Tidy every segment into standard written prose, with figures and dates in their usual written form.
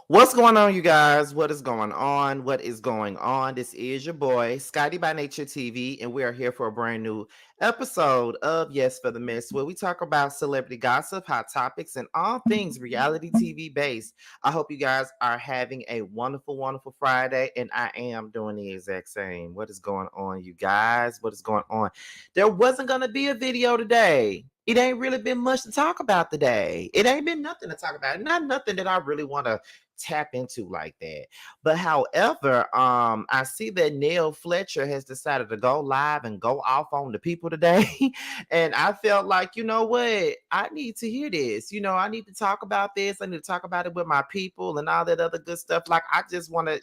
What's going on, you guys? What is going on? What is going on? This is your boy, Scotty by Nature TV, and we are here for a brand new episode of Yes for the Miss, where we talk about celebrity gossip, hot topics, and all things reality TV based. I hope you guys are having a wonderful, wonderful Friday, and I am doing the exact same. What is going on, you guys? What is going on? There wasn't going to be a video today. It ain't really been much to talk about today. It ain't been nothing to talk about. Not nothing that I really want to tap into like that. But however, I see that Nell Fletcher has decided to go live and go off on the people today. And I felt like, you know what? I need to hear this. I need to talk about this. I need to talk about it with my people and all that other good stuff. Like I just want to,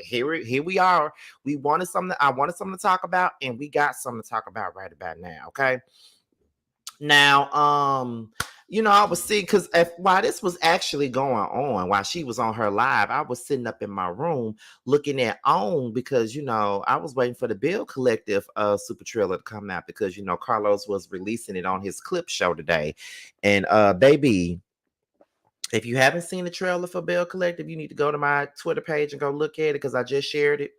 here we are. We wanted something. I wanted something to talk about, and we got something to talk about right about now. Okay. Now, I was seeing because while this was actually going on, while she was on her live, I was sitting up in my room looking at OWN because I was waiting for the Bill Collective super trailer to come out because Carlos was releasing it on his clip show today. And baby, if you haven't seen the trailer for Bill Collective, you need to go to my Twitter page and go look at it because I just shared it.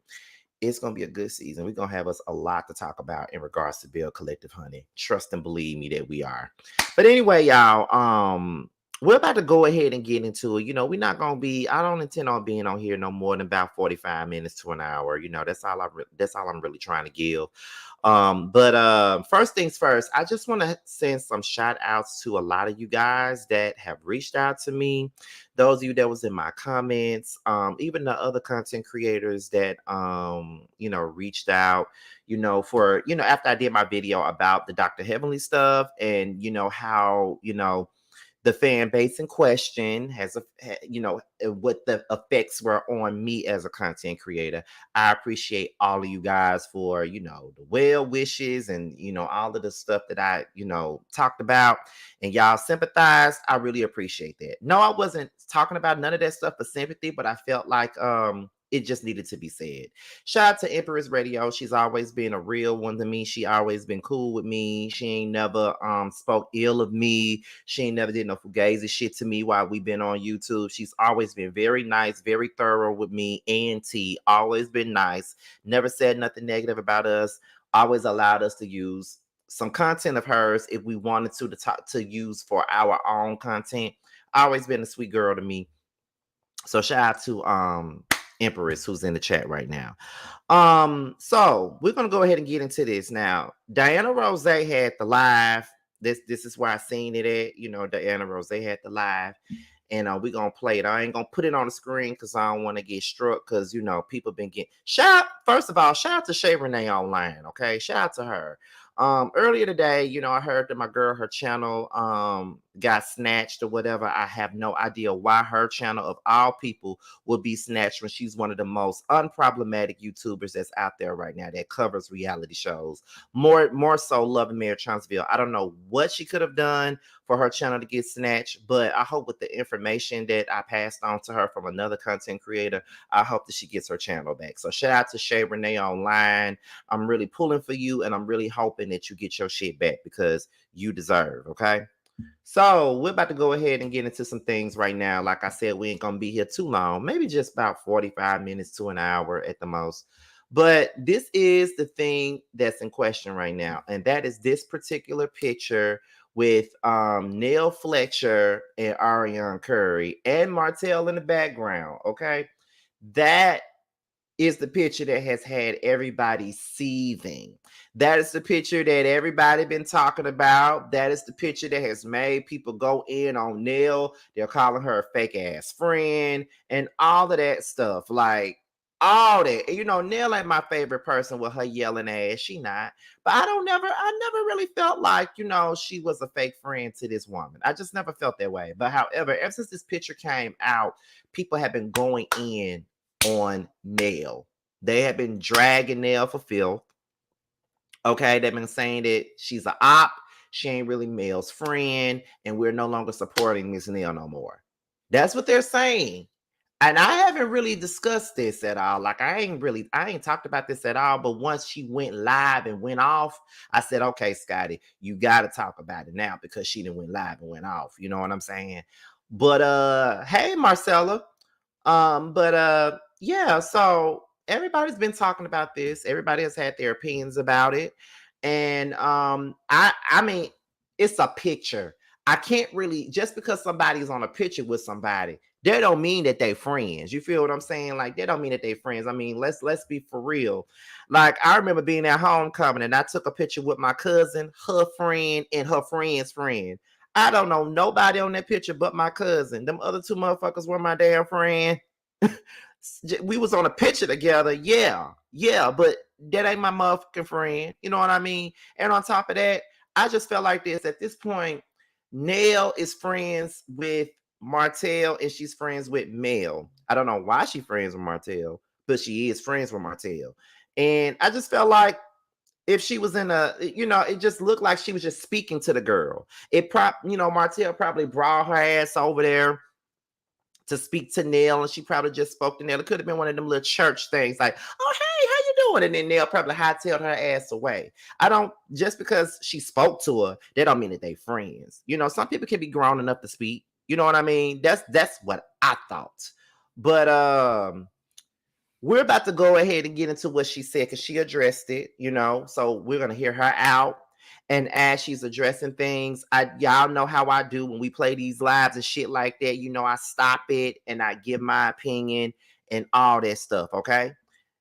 It's going to be a good season. We're going to have us a lot to talk about in regards to Bill Collective, honey. Trust and believe me that we are. But anyway, y'all, we're about to go ahead and get into it. We're not going to be, I don't intend on being on here no more than about 45 minutes to an hour. That's all I'm really trying to give. But first things first, I just want to send some shout outs to a lot of you guys that have reached out to me. Those of you that was in my comments, even the other content creators that reached out, for after I did my video about the Dr. Heavenly stuff and how the fan base in question what the effects were on me as a content creator. I appreciate all of you guys for the well wishes and all of the stuff that I talked about, and y'all sympathized. I really appreciate that. No, I wasn't talking about none of that stuff for sympathy, but I felt like it just needed to be said. Shout out to Empress Radio. She's always been a real one to me. She always been cool with me. She ain't never spoke ill of me. She ain't never did no fugazi shit to me while we've been on YouTube. She's always been very nice, very thorough with me. A&T, always been nice. Never said nothing negative about us. Always allowed us to use some content of hers if we wanted to use for our own content. Always been a sweet girl to me. So shout out to Empress who's in the chat right now. So we're gonna go ahead and get into this now. Diana Rose had the live. This is where I seen it at. Diana Rose had the live, and we're gonna play it. I ain't gonna put it on the screen because I don't want to get struck because people been getting first of all, shout out to Shay Renee Online. Okay, shout out to her. Earlier today, I heard that my girl, her channel got snatched or whatever. I have no idea why her channel of all people would be snatched when she's one of the most unproblematic YouTubers that's out there right now that covers reality shows. More so Love and Mayor Chaunceville. I don't know what she could have done for her channel to get snatched, but I hope with the information that I passed on to her from another content creator, I hope that she gets her channel back. So shout out to Shay Renee Online. I'm really pulling for you, and I'm really hoping that you get your shit back because you deserve, okay? So we're about to go ahead and get into some things right now. Like I said, we ain't gonna be here too long, maybe just about 45 minutes to an hour at the most. But this is the thing that's in question right now, and that is this particular picture with Nell Fletcher and Arionne Curry and Martell in the background. Okay, that is the picture that has had everybody seething. That is the picture that everybody been talking about. That is the picture that has made people go in on Nell. They're calling her a fake ass friend and all of that stuff. Like all that. Nell ain't my favorite person with her yelling ass. She not. But I never really felt like, she was a fake friend to this woman. I just never felt that way. But however, ever since this picture came out, people have been going in on Nell. They have been dragging Nell for filth. Okay, they've been saying that she's an op, she ain't really Mel's friend, and we're no longer supporting Miss Nell no more. That's what they're saying. And I haven't really discussed this at all. Like I ain't talked about this at all. But once she went live and went off, I said, okay, Scotty, you got to talk about it now because she didn't went live and went off. You know what I'm saying? But hey, Marcella, Yeah, so everybody's been talking about this. Everybody has had their opinions about it. And I mean, it's a picture. I can't really, just because somebody's on a picture with somebody, that don't mean that they friends. You feel what I'm saying? Like, that don't mean that they friends. I mean, let's be for real. Like, I remember being at homecoming and I took a picture with my cousin, her friend, and her friend's friend. I don't know nobody on that picture but my cousin. Them other two motherfuckers were my damn friend. We was on a picture together, yeah, but that ain't my motherfucking friend. You know what I mean? And on top of that, I just felt like this at this point. Nell is friends with Martell and she's friends with Mel. I don't know why she's friends with Martell, but she is friends with Martell. And I just felt like if she was in a, it just looked like she was just speaking to the girl. Martell probably brought her ass over there to speak to Nell, and she probably just spoke to Nell. It could have been one of them little church things, like, "Oh, hey, how you doing?" And then Nell probably hightailed her ass away. I don't just because she spoke to her, that don't mean that they friends. Some people can be grown enough to speak. You know what I mean? That's what I thought. But we're about to go ahead and get into what she said because she addressed it. So we're gonna hear her out. And as she's addressing things, y'all know how I do when we play these lives and shit like that. I stop it and I give my opinion and all that stuff. Okay.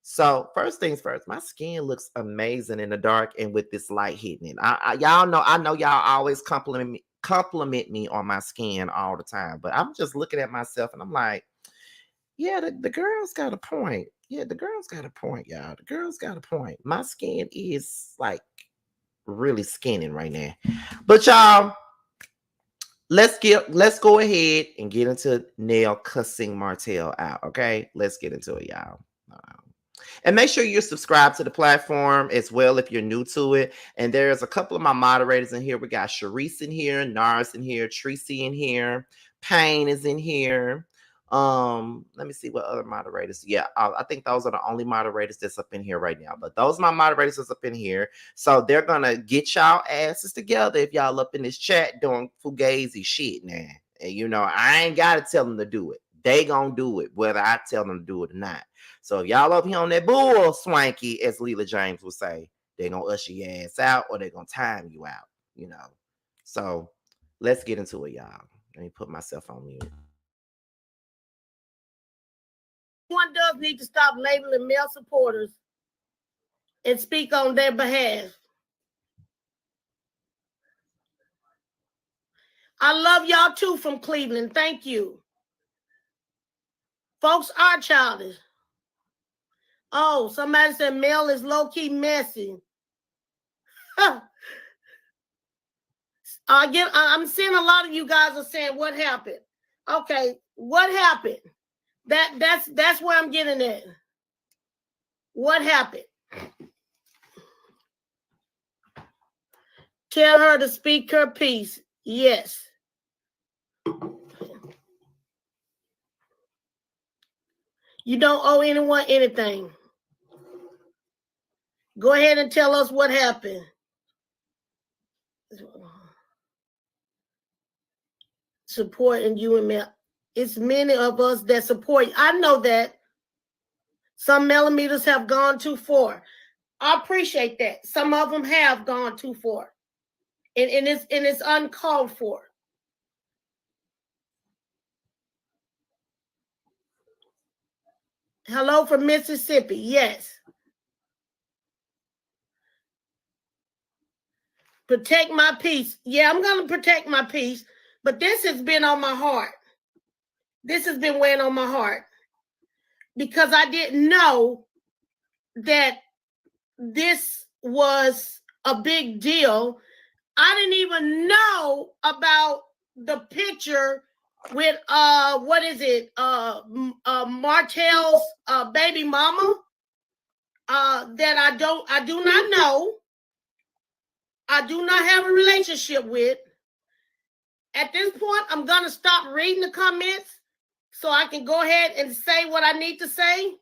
So first things first, my skin looks amazing in the dark and with this light hitting it. Y'all know, I know y'all always compliment me on my skin all the time, but I'm just looking at myself and I'm like, yeah, the girl's got a point. Yeah, the girl's got a point, y'all. The girl's got a point. My skin is like really skinning right now. But y'all, let's go ahead and get into Nell cussing Martell out. Okay, let's get into it, y'all. And make sure you're subscribed to the platform as well if you're new to it. And there's a couple of my moderators in here. We got Sharice in here, Nars in here, Tracy in here, Payne is in here. Let me see what other moderators. Yeah, I think those are the only moderators that's up in here right now. But those are my moderators that's up in here. So they're gonna get y'all asses together if y'all up in this chat doing fugazi shit now. And I ain't gotta tell them to do it. They gonna do it, whether I tell them to do it or not. So if y'all up here on that bull swanky, as Leela James would say, they're gonna usher your ass out or they're gonna time you out. So let's get into it, y'all. Let me put myself on mute. One does need to stop labeling male supporters and speak on their behalf. I love y'all too from Cleveland. Thank you. Folks are childish. Oh, somebody said Mel is low-key messy. I'm seeing a lot of you guys are saying, what happened? Okay, what happened? That's where I'm getting at. What happened? Tell her to speak her piece. Yes. You don't owe anyone anything. Go ahead and tell us what happened. Supporting you and me. It's many of us that support you. I know that some millimeters have gone too far. I appreciate that. Some of them have gone too far. And it's uncalled for. Hello from Mississippi. Yes. Protect my peace. Yeah, I'm going to protect my peace. But this has been on my heart. This has been weighing on my heart. Because I didn't know that this was a big deal. I didn't even know about the picture with what is it? Martell's baby mama. That I do not know. I do not have a relationship with. At this point, I'm gonna stop reading the comments so I can go ahead and say what I need to say.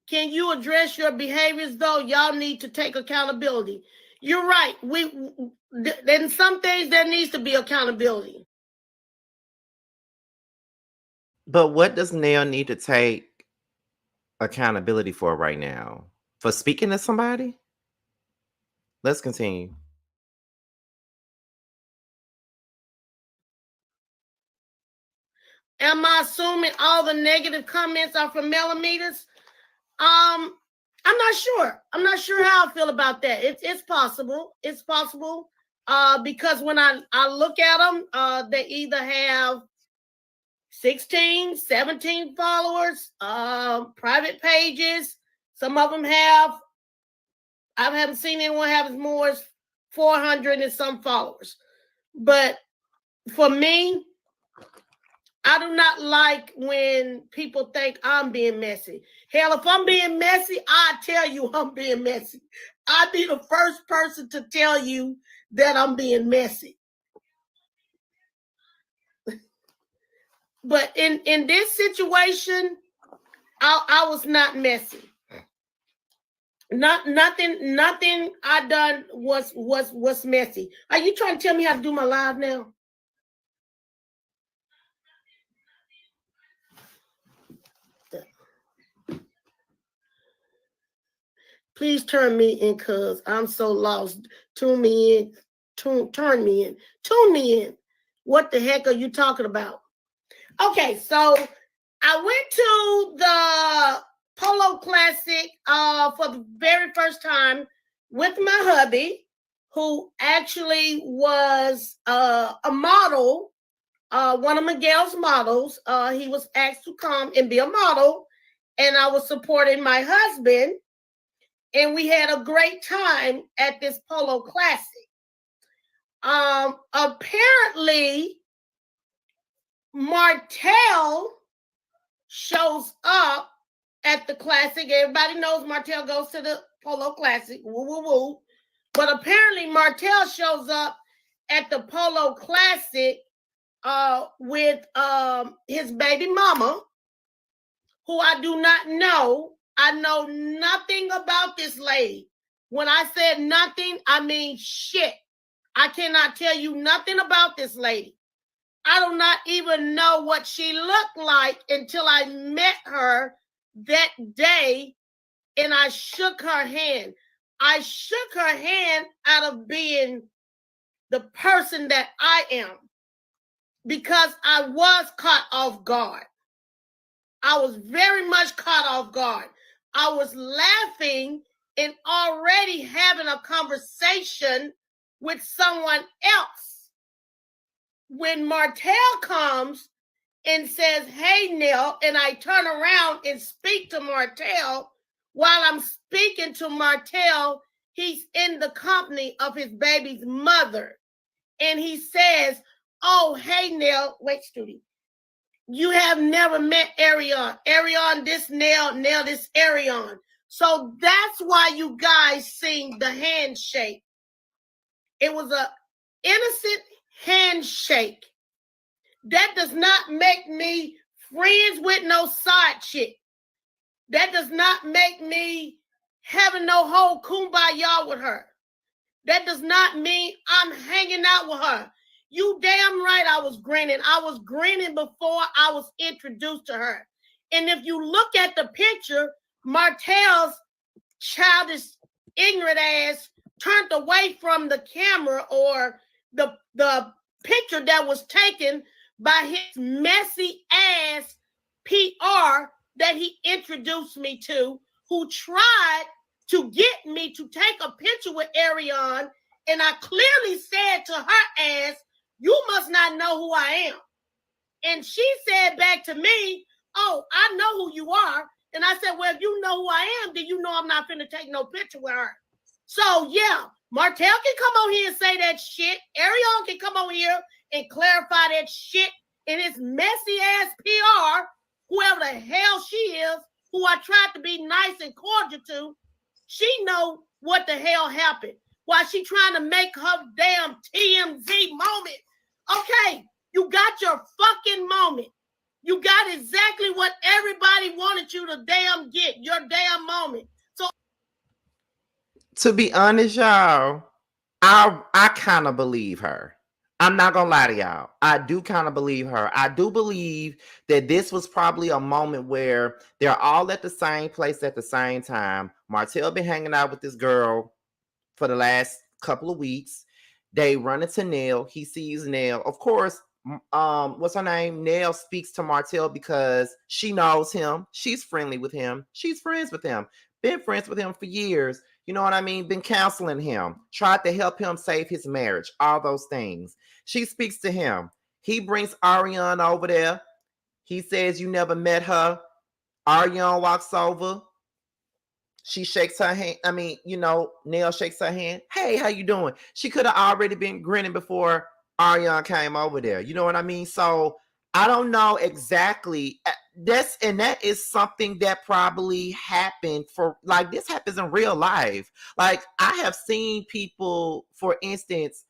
Can you address your behaviors though? Y'all need to take accountability. You're right. In some things there needs to be accountability. But what does Nell need to take accountability for right now? For speaking to somebody? Let's continue. Am I assuming all the negative comments are from millimeters? I'm not sure. I'm not sure how I feel about that. It's possible. It's possible. Because when I look at them, they either have 16, 17 followers, private pages. Some of them have, I haven't seen anyone have as more as 400 and some followers. But for me, I do not like when people think I'm being messy. Hell, if I'm being messy, I tell you I'm being messy. I'd be the first person to tell you that I'm being messy. But in this situation, I was not messy. Nothing I done was messy. Are you trying to tell me how to do my live now? Please turn me in, cuz I'm so lost. Tune me in. Turn me in. Tune me in. What the heck are you talking about? Okay, so I went to the Polo Classic for the very first time with my hubby, who actually was a model, one of Miguel's models. He was asked to come and be a model, and I was supporting my husband. And we had a great time at this Polo Classic. Apparently, Martell shows up at the Classic. Everybody knows Martell goes to the Polo Classic. Woo, woo, woo. But apparently, Martell shows up at the Polo Classic with his baby mama, who I do not know. I know nothing about this lady. When I said nothing, I mean shit. I cannot tell you nothing about this lady. I do not even know what she looked like until I met her that day and I shook her hand. I shook her hand out of being the person that I am because I was caught off guard. I was very much caught off guard. I was laughing and already having a conversation with someone else. When Martell comes and says, "Hey, Nell," and I turn around and speak to Martell, while I'm speaking to Martell, he's in the company of his baby's mother. And he says, "Oh, hey, Nell." Wait, Studi. "You have never met Arionne. Arionne, this Nell, Nell, this Arionne." So that's why you guys seen the handshake. It was an innocent handshake. That does not make me friends with no side chick. That does not make me having no whole kumbaya with her. That does not mean I'm hanging out with her. You damn right I was grinning. I was grinning before I was introduced to her. And if you look at the picture, Martell's childish, ignorant ass turned away from the camera or the picture that was taken by his messy ass PR that he introduced me to, who tried to get me to take a picture with Arionne, and I clearly said to her ass, "You must not know who I am." And she said back to me, "Oh, I know who you are." And I said, "Well, if you know who I am, then you know I'm not finna take no picture with her." So yeah, Martell can come on here and say that shit. Arionne can come on here and clarify that shit in his messy ass PR, whoever the hell she is, who I tried to be nice and cordial to. She know what the hell happened. Why she trying to make her damn TMZ moment. Okay, you got your fucking moment. You got exactly what everybody wanted you to damn get, your damn moment. So, To be honest, y'all, I kind of believe her. I'm not gonna lie to y'all. I do kind of believe her. I do believe that this was probably a moment where they're all at the same place at the same time. Martell been hanging out with this girl for the last couple of weeks. They run into Nell. He sees Nell. Of course, what's her name? Nell speaks to Martell because she knows him. She's friendly with him. She's friends with him. Been friends with him for years. You know what I mean? Been counseling him. Tried to help him save his marriage. All those things. She speaks to him. He brings Arionne over there. He says you never met her. Arionne walks over. She shakes her hand. I mean, Nell shakes her hand. Hey, how you doing? She could have already been grinning before Arionne came over there. You know what I mean? So I don't know exactly. That is something that probably happened for, like, this happens in real life. Like, I have seen people, for instance,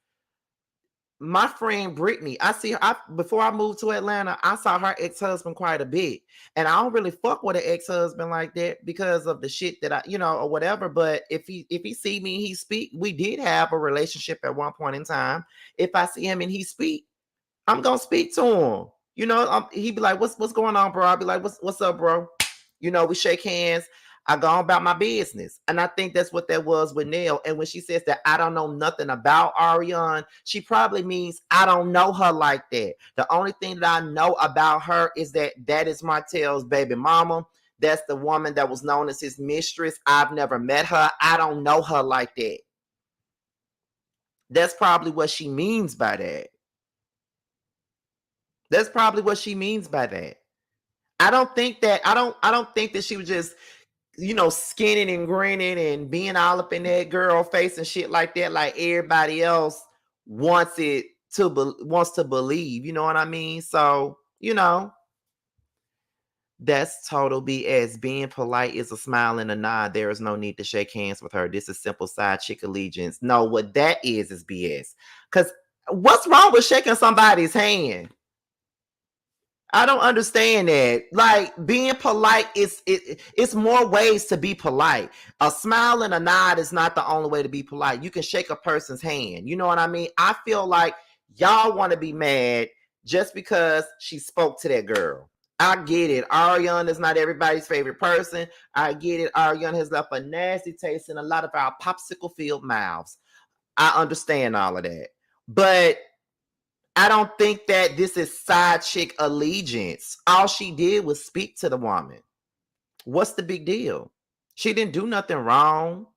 my friend Brittany, I see her before I moved to Atlanta. I saw her ex-husband quite a bit, and I don't really fuck with an ex-husband like that because of the shit that or whatever. But if he see me and he speak, we did have a relationship at one point in time. If I see him and he speak, I'm gonna speak to him. He'd be like, "What's going on, bro?" I'll be like, "What's up, bro?" We shake hands. I go about my business. And I think that's what that was with Nell. And when she says that I don't know nothing about Arionne, she probably means I don't know her like that. The only thing that I know about her is that is Martell's baby mama. That's the woman that was known as his mistress. I've never met her. I don't know her like that. That's probably what she means by that. That's probably what she means by that. I don't think that she was just skinning and grinning and being all up in that girl face and shit like that, like everybody else wants to believe. You know what I mean? So, that's total BS. Being polite is a smile and a nod. There is no need to shake hands with her. This is simple side chick allegiance. No, what that is BS. Because what's wrong with shaking somebody's hand? I don't understand that. Like, being polite it's more ways to be polite. A smile and a nod is not the only way to be polite. You can shake a person's hand. You know what I mean? I feel like y'all want to be mad just because she spoke to that girl. I get it. Arionne is not everybody's favorite person. I get it. Arionne has left a nasty taste in a lot of our popsicle filled mouths. I understand all of that. But I don't think that this is side chick allegiance. All she did was speak to the woman. What's the big deal? She didn't do nothing wrong.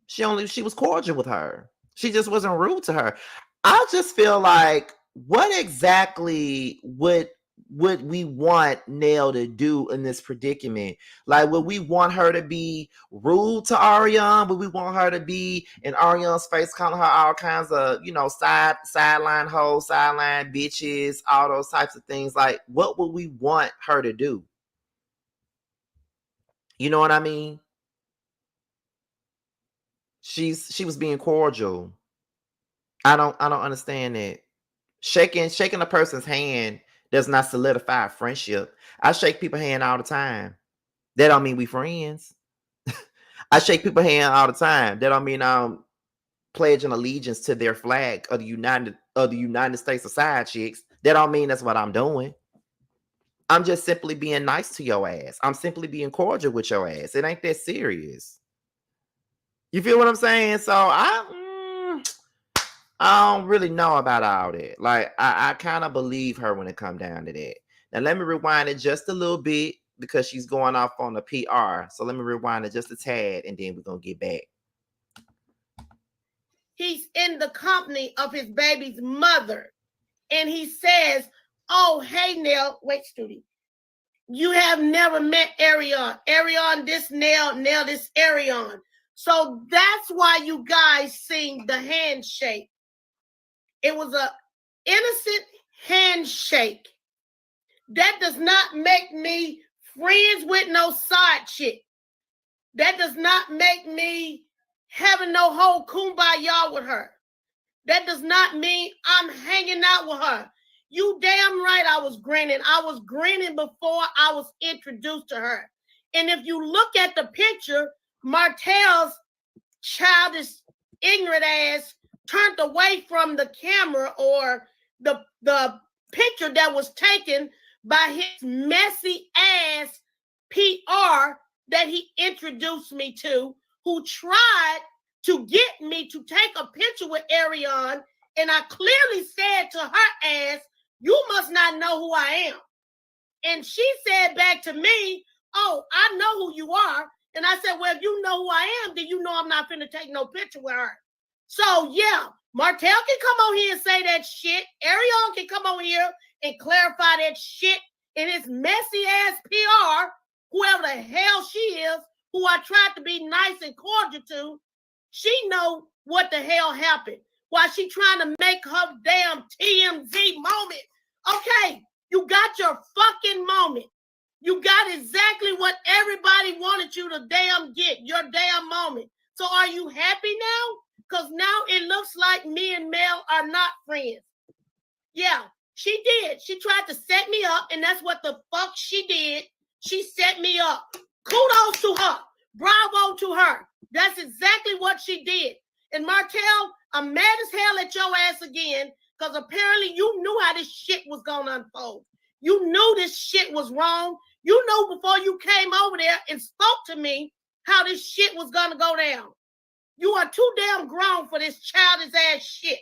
She was cordial with her. She just wasn't rude to her. I just feel like, what exactly would we want Nell to do in this predicament? Like, would we want her to be rude to Arionne? Would we want her to be in Arionne's face, calling her all kinds of, sideline hoes, sideline bitches, all those types of things? Like, what would we want her to do? You know what I mean? She was being cordial. I don't understand that. Shaking a person's hand does not solidify a friendship. I shake people's hand all the time. That don't mean we friends. I shake people's hand all the time. That don't mean I'm pledging allegiance to their flag of the United States of side chicks. That don't mean that's what I'm doing. I'm just simply being nice to your ass. I'm simply being cordial with your ass. It ain't that serious. You feel what I'm saying? So I don't really know about all that. Like, I kind of believe her when it come down to that. Now, let me rewind it just a little bit because she's going off on the PR. So let me rewind it just a tad, and then we're going to get back. He's in the company of his baby's mother, and he says, "Oh, hey, Nell." Wait, Studi. You have never met Arionne. Arionne, this Nell, this Arionne. So that's why you guys sing the handshake. It was an innocent handshake. That does not make me friends with no side chick. That does not make me having no whole kumbaya with her. That does not mean I'm hanging out with her. You damn right I was grinning. I was grinning before I was introduced to her. And if you look at the picture, Martell's childish, ignorant ass turned away from the camera or the picture that was taken by his messy ass PR that he introduced me to, who tried to get me to take a picture with Arionne, and I clearly said to her ass, you must not know who I am. And she said back to me, oh, I know who you are. And I said, well, if you know who I am, then you know I'm not finna take no picture with her. So, yeah, Martell can come on here and say that shit. Arionne can come on here and clarify that shit. And his messy ass PR, whoever the hell she is, who I tried to be nice and cordial to, she know what the hell happened. While she trying to make her damn TMZ moment. Okay, you got your fucking moment. You got exactly what everybody wanted you to damn get, your damn moment. So are you happy now? Because now it looks like me and Mel are not friends. Yeah, she did. She tried to set me up, and that's what the fuck she did. She set me up. Kudos to her. Bravo to her. That's exactly what she did. And Martell, I'm mad as hell at your ass again, because apparently you knew how this shit was going to unfold. You knew this shit was wrong. You knew before you came over there and spoke to me how this shit was going to go down. You are too damn grown for this childish ass shit.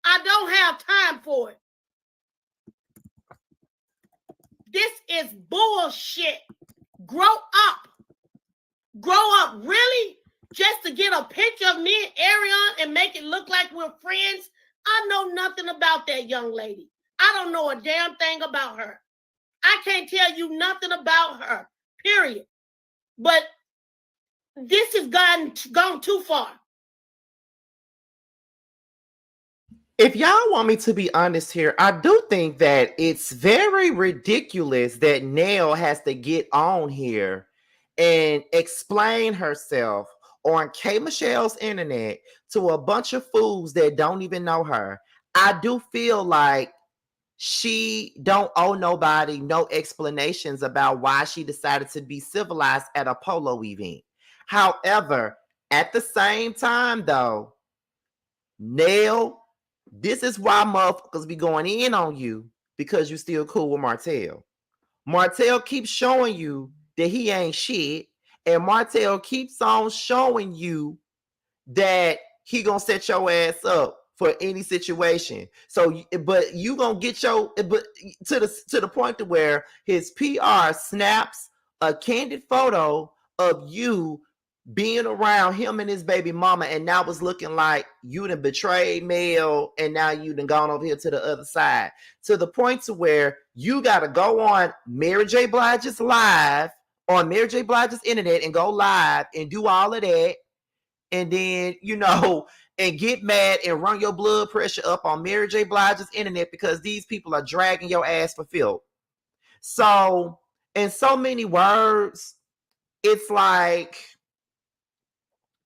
I don't have time for it. This is bullshit. Grow up. Grow up, really? Just to get a picture of me and Arionne and make it look like we're friends? I know nothing about that young lady. I don't know a damn thing about her. I can't tell you nothing about her, period. But this has gone too far. If y'all want me to be honest here, I do think that it's very ridiculous that Nell has to get on here and explain herself on K. Michelle's internet to a bunch of fools that don't even know her. I do feel like she don't owe nobody no explanations about why she decided to be civilized at a polo event. However, at the same time though, Nell, this is why motherfuckers be going in on you, because you still cool with Martell. Martell keeps showing you that he ain't shit, and Martell keeps on showing you that he gonna set your ass up for any situation. So, but you gonna get your, but to the point to where his PR snaps a candid photo of you being around him and his baby mama, and now it's looking like you done betrayed Mel, and now you done gone over here to the other side, to the point to where you gotta go on Mary J. Blige's live, on Mary J. Blige's internet, and go live and do all of that, and then, you know, and get mad and run your blood pressure up on Mary J. Blige's internet because these people are dragging your ass for filth. So, in so many words, it's like,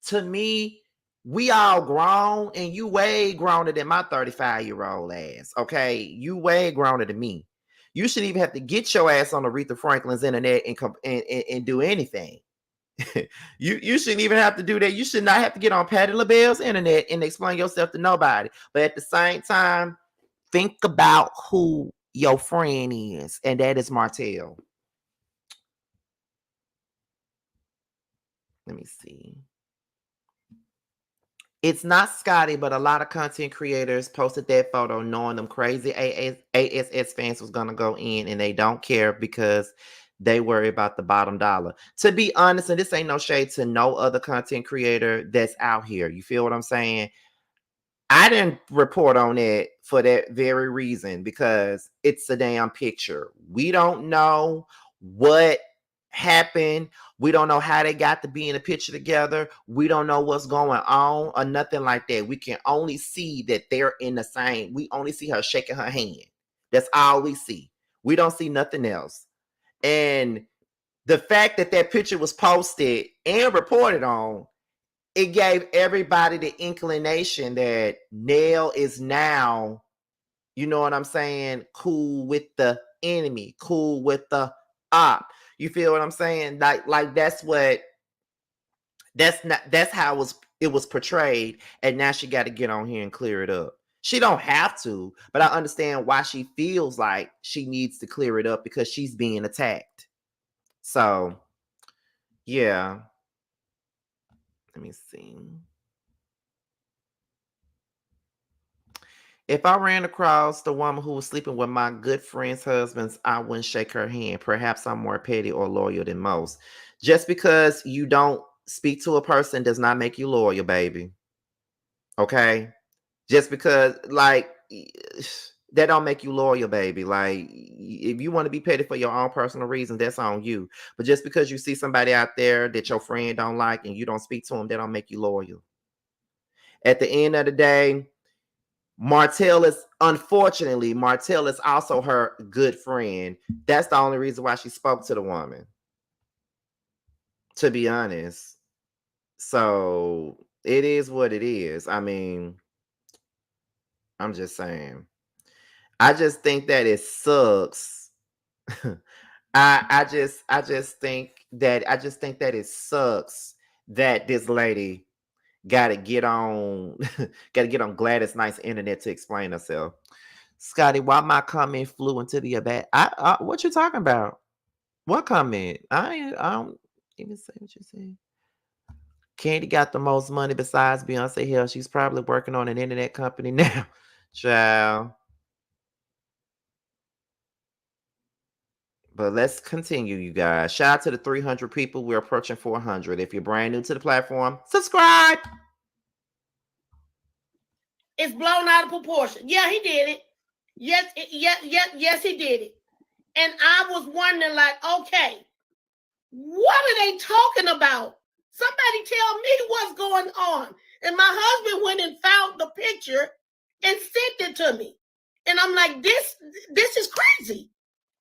to me, we all grown, and you way growner than my 35-year-old ass, okay? You way growner than me. You shouldn't even have to get your ass on Aretha Franklin's internet and do anything. you shouldn't even have to do that. You should not have to get on Patti LaBelle's internet and explain yourself to nobody. But at the same time, think about who your friend is, and that is Martell. Let me see. It's not Scotty, but a lot of content creators posted that photo knowing them crazy ASS fans was going to go in, and they don't care because they worry about the bottom dollar. To be honest, and this ain't no shade to no other content creator that's out here. You feel what I'm saying? I didn't report on it for that very reason, because it's a damn picture. We don't know what happened. We don't know how they got to be in a picture together. We don't know what's going on or nothing like that. We can only see that they're in the same. We only see her shaking her hand. That's all we see. We don't see nothing else. And the fact that that picture was posted and reported on, it gave everybody the inclination that Nell is now, you know what I'm saying, cool with the enemy, cool with the op. You feel what I'm saying? Like that's how it was it was portrayed, and now she got to get on here and clear it up. She don't have to, but I understand why she feels like she needs to clear it up because she's being attacked. So, yeah. Let me see. If I ran across the woman who was sleeping with my good friend's husbands, I wouldn't shake her hand. Perhaps I'm more petty or loyal than most. Just because you don't speak to a person does not make you loyal, baby. Okay? Just because, like, that don't make you loyal, baby. Like, if you want to be petty for your own personal reasons, that's on you. But just because you see somebody out there that your friend don't like and you don't speak to them, that don't make you loyal. At the end of the day, Martell is also her good friend. That's the only reason why she spoke to the woman, to be honest. So it is what it is. I mean, I'm just saying. I just think that it sucks. I just think that it sucks that this lady gotta get on Gladys Knight's internet to explain herself. Scotty, why my comment flew into the abat? What you talking about? What comment? I don't even say what you said. Candy got the most money besides Beyonce. Hell, she's probably working on an internet company now. Child. But let's continue, you guys. Shout out to the 300 people. We're approaching 400. If you're brand new to the platform, subscribe. It's blown out of proportion. Yeah, he did it. Yes, he did it. And I was wondering, like, okay, what are they talking about? Somebody tell me what's going on. And my husband went and found the picture and sent it to me. And I'm like, this is crazy.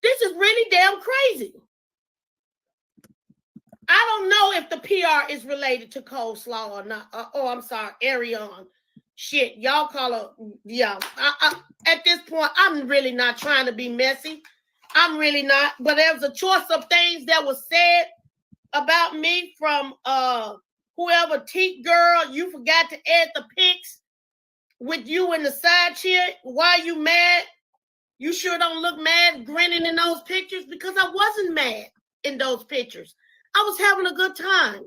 This is really damn crazy. I don't know if the PR is related to coleslaw or not. I'm sorry, Arionne. Shit, y'all call her. Yeah, at this point, I'm really not trying to be messy. I'm really not. But there was a choice of things that was said about me from whoever Tik girl. You forgot to add the pics with you in the side chair. Why are you mad? You sure don't look mad grinning in those pictures, because I wasn't mad in those pictures. I was having a good time.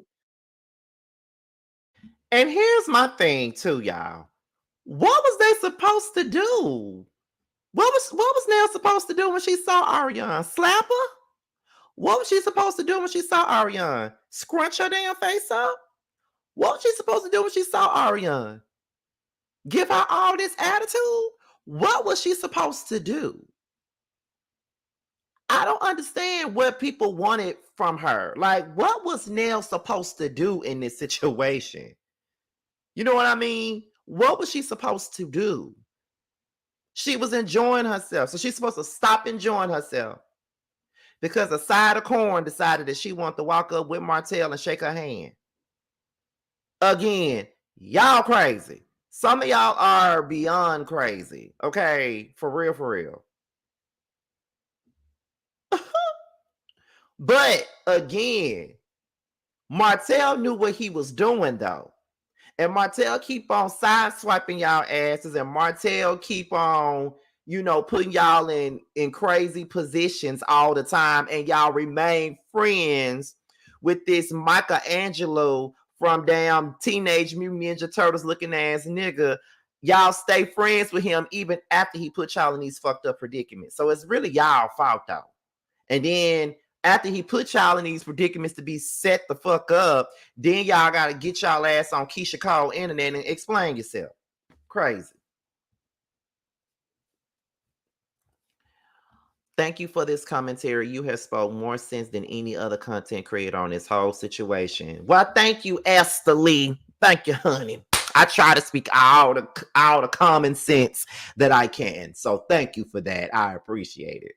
And here's my thing too, y'all. What was they supposed to do? What was Nell supposed to do when she saw Arionne? Slap her? What was she supposed to do when she saw Arionne? Scrunch her damn face up? What was she supposed to do when she saw Arionne? Give her all this attitude? What was she supposed to do? I don't understand what people wanted from her. Like, what was Nell supposed to do in this situation? You know what I mean? What was she supposed to do? She was enjoying herself. So she's supposed to stop enjoying herself because a side of corn decided that she wanted to walk up with Martell and shake her hand. Again, y'all crazy. Some of y'all are beyond crazy. Okay, for real, for real. But again, Martell knew what he was doing though. And Martell keep on side swiping y'all asses, and Martell keep on, putting y'all in crazy positions all the time, and y'all remain friends with this Michelangelo from damn Teenage Mutant Ninja Turtles looking ass nigga. Y'all stay friends with him even after he put y'all in these fucked up predicaments. So it's really y'all fault though. And then after he put y'all in these predicaments to be set the fuck up, then y'all got to get y'all ass on Keisha Cole internet and explain yourself. Crazy. Thank you for this commentary. You have spoke more sense than any other content creator on this whole situation. Well, thank you, Esther Lee. Thank you, honey. I try to speak all the common sense that I can. So thank you for that. I appreciate it.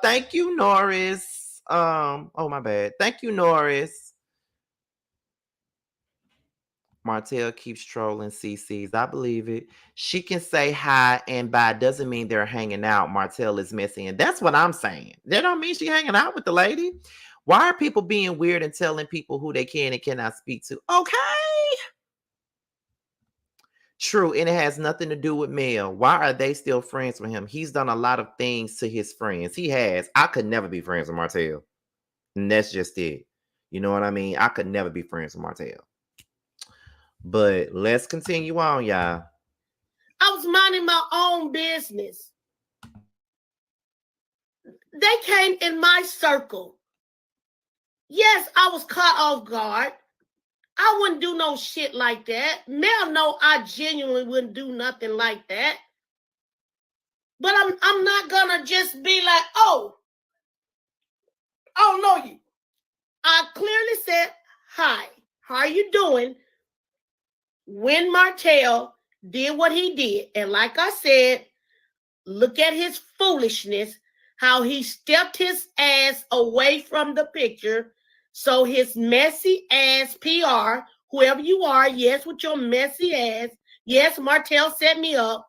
Thank you, Norris. Oh my bad. Thank you, Norris. Martell keeps trolling CC's. I believe it. She can say hi and bye. Doesn't mean they're hanging out. Martell is messy. And that's what I'm saying. That don't mean she hanging out with the lady. Why are people being weird and telling people who they can and cannot speak to? Okay. True, and it has nothing to do with Mel. Why are they still friends with him? He's done a lot of things to his friends. He has. I could never be friends with Martell. And that's just it. You know what I mean? I could never be friends with Martell. But let's continue on, y'all. I was minding my own business. They came in my circle. Yes, I was caught off guard. I wouldn't do no shit like that. Mel know I genuinely wouldn't do nothing like that. But I'm not gonna just be like, oh, I don't know you. I clearly said, hi, how are you doing? When Martell did what he did, and like I said, look at his foolishness, how he stepped his ass away from the picture. So his messy ass PR, whoever you are, yes, with your messy ass, yes, Martell set me up.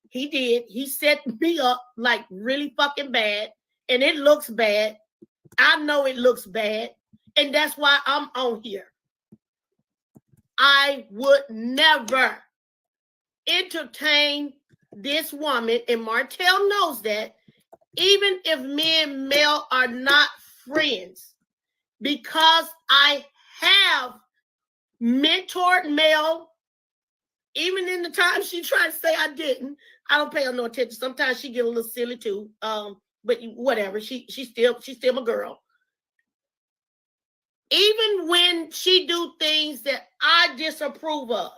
He did. He set me up like really fucking bad. And it looks bad. I know it looks bad. And that's why I'm on here. I would never entertain this woman, and Martell knows that, even if me and Mel are not friends, because I have mentored Mel, even in the time she tried to say I didn't. I don't pay her no attention. Sometimes she get a little silly too. But whatever. She's still my girl. Even when she do things that I disapprove of,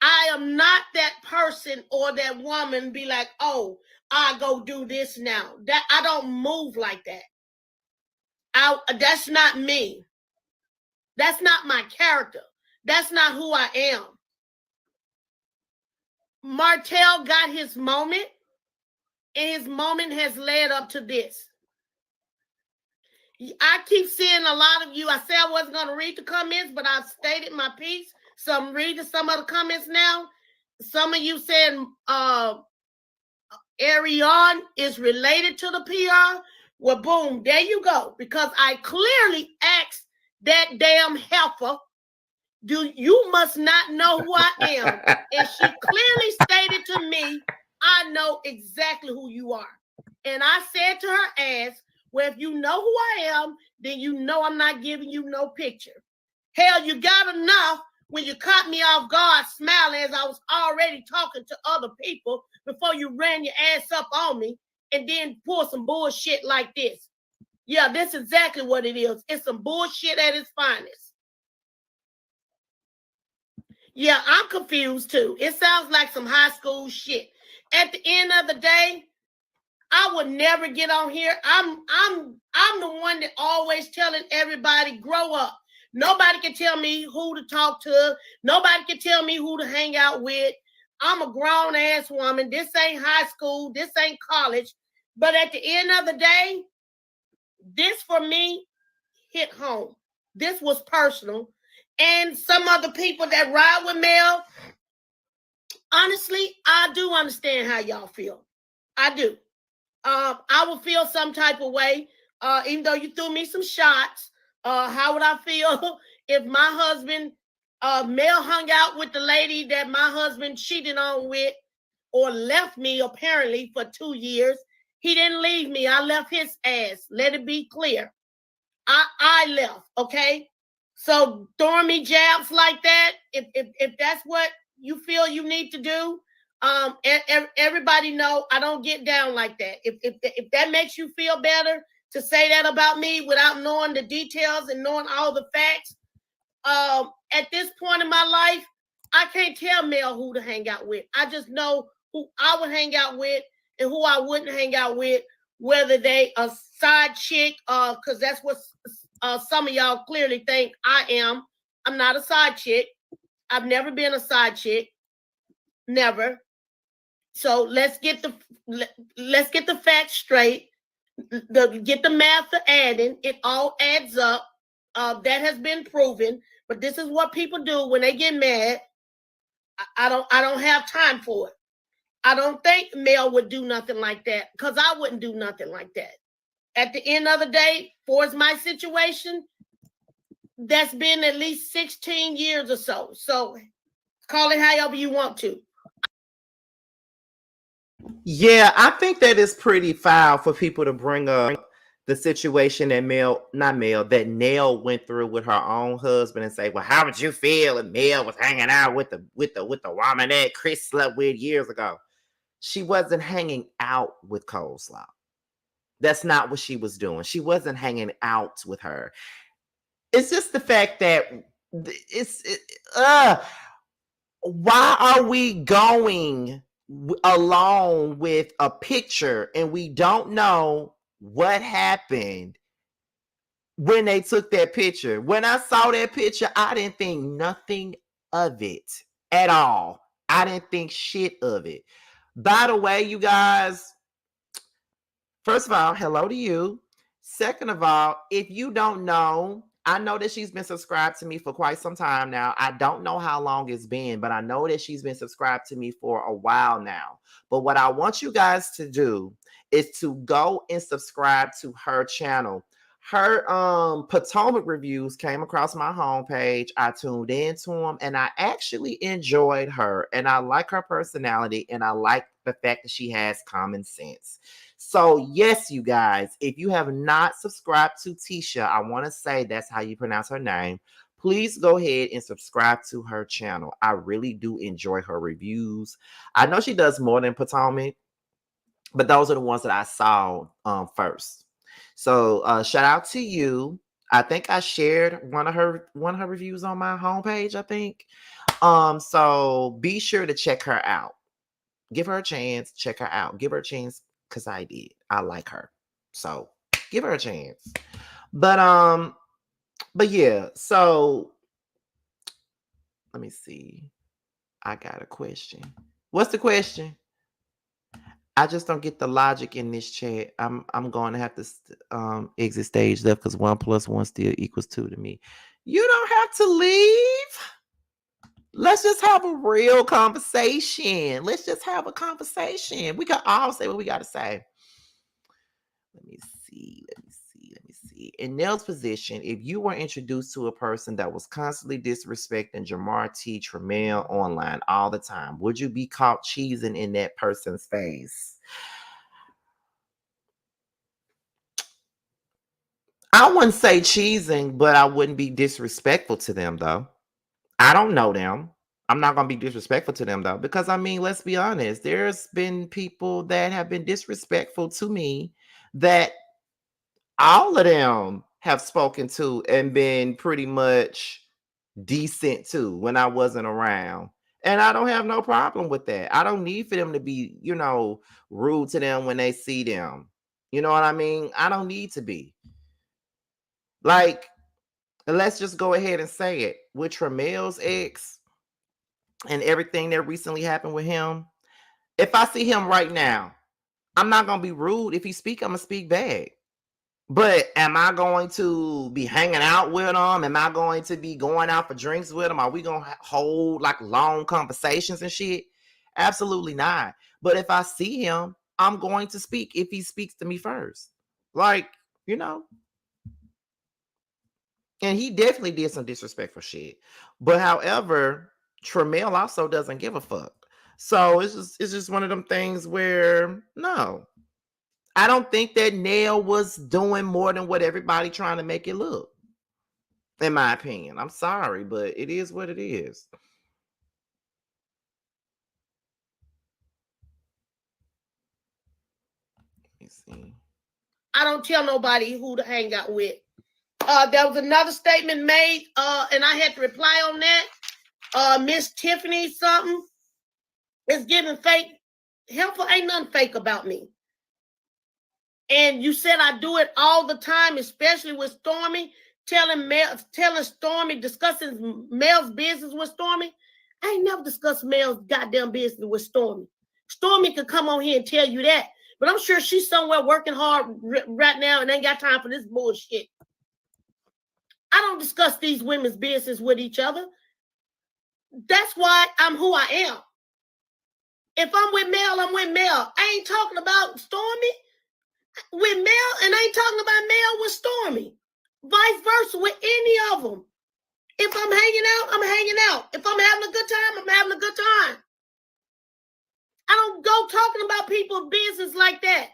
I am not that person or that woman be like, oh, I go do this now. That I don't move like that. That's not me. That's not my character. That's not who I am. Martell got his moment, and his moment has led up to this. I keep seeing a lot of you. I said I wasn't going to read the comments, but I've stated my piece. So I'm reading some of the comments now. Some of you saying Arionne is related to the PR. Well, boom, there you go. Because I clearly asked that damn heifer, you must not know who I am. And she clearly stated to me, I know exactly who you are. And I said to her ass, well, if you know who I am, then you know I'm not giving you no picture. Hell, you got enough when you caught me off guard smiling as I was already talking to other people before you ran your ass up on me and then pull some bullshit like this. Yeah, that's exactly what it is. It's some bullshit at its finest. Yeah, I'm confused too. It sounds like some high school shit. At the end of the day, I would never get on here. I'm the one that always telling everybody, grow up. Nobody can tell me who to talk to. Nobody can tell me who to hang out with. I'm a grown ass woman. This ain't high school. This ain't college. But at the end of the day, this for me hit home. This was personal. And some other people that ride with Mel, honestly, I do understand how y'all feel. I do. I would feel some type of way, even though you threw me some shots. How would I feel if my husband, Mel, hung out with the lady that my husband cheated on with or left me apparently for 2 years? He didn't leave me. I left his ass. Let it be clear. I left, okay? So throwing me jabs like that, if that's what you feel you need to do, everybody know I don't get down like that. If that makes you feel better to say that about me without knowing the details and knowing all the facts, at this point in my life, I can't tell Mel who to hang out with. I just know who I would hang out with and who I wouldn't hang out with, whether they a side chick, because that's what some of y'all clearly think I am. I'm not a side chick. I've never been a side chick. Never. So let's get the facts straight. Get the math to adding. It all adds up. That has been proven. But this is what people do when they get mad. I don't have time for it. I don't think Mel would do nothing like that because I wouldn't do nothing like that. At the end of the day, for my situation, that's been at least 16 years or so. So call it however you want to. Yeah, I think that is pretty foul for people to bring up the situation that that Nell went through with her own husband and say, "Well, how would you feel if Mel was hanging out with the woman that Chris slept with years ago?" She wasn't hanging out with Coleslaw. That's not what she was doing. She wasn't hanging out with her. It's just the fact that it's why are we going along with a picture and we don't know what happened when they took that picture? When I saw that picture, I didn't think nothing of it at all. I didn't think shit of it. By the way, you guys, first of all, hello to you. Second of all, if you don't know, I know that she's been subscribed to me for quite some time now. I don't know how long it's been, but I know that she's been subscribed to me for a while now. But what I want you guys to do is to go and subscribe to her channel. Her Potomac reviews came across my homepage. I tuned into them and I actually enjoyed her. And I like her personality and I like the fact that she has common sense. So, yes, you guys, if you have not subscribed to Tisha, I want to say that's how you pronounce her name. Please go ahead and subscribe to her channel. I really do enjoy her reviews. I know she does more than Potomac, but those are the ones that I saw first. So, shout out to you. I think I shared one of her reviews on my homepage, I think. So be sure to check her out. Give her a chance, check her out. Give her a chance because I did. I like her. So give her a chance. But yeah, so let me see. I got a question. What's the question? I just don't get the logic in this chat. I'm going to have to exit stage left because 1 + 1 still equals 2 to me. You don't have to leave. Let's just have a real conversation. Let's just have a conversation. We can all say what we got to say. Let me see. In Nell's position, if you were introduced to a person that was constantly disrespecting Jamar T. Tramiel online all the time, would you be caught cheesing in that person's face? I wouldn't say cheesing, but I wouldn't be disrespectful to them, though. I don't know them. I'm not going to be disrespectful to them, though, because, I mean, let's be honest. There's been people that have been disrespectful to me that all of them have spoken to and been pretty much decent to when I wasn't around. And I don't have no problem with that. I don't need for them to be, rude to them when they see them. You know what I mean? I don't need to be. Like, let's just go ahead and say it. With Tramiel's ex and everything that recently happened with him, if I see him right now, I'm not going to be rude. If he speak, I'm going to speak back. But am I going to be hanging out with him? Am I going to be going out for drinks with him? Are we going to hold like long conversations and shit? Absolutely not. But if I see him, I'm going to speak if he speaks to me first. Like, and he definitely did some disrespectful shit. But however, Tramiel also doesn't give a fuck. So it's just one of them things where no. I don't think that Nell was doing more than what everybody trying to make it look. In my opinion. I'm sorry, but it is what it is. Let me see. I don't tell nobody who to hang out with. There was another statement made, and I had to reply on that. Miss Tiffany something is giving fake. Helpful ain't nothing fake about me. And you said I do it all the time, especially with Stormy, telling Stormy, discussing Mel's business with Stormy. I ain't never discussed Mel's goddamn business with Stormy. Stormy could come on here and tell you that, but I'm sure she's somewhere working hard right now and ain't got time for this bullshit. I don't discuss these women's business with each other. That's why I'm who I am. If I'm with Mel, I'm with Mel. I ain't talking about Stormy. with Mel, and I ain't talking about Mel with Stormy. Vice versa with any of them. If I'm hanging out, I'm hanging out. If I'm having a good time, I'm having a good time. I don't go talking about people's business like that.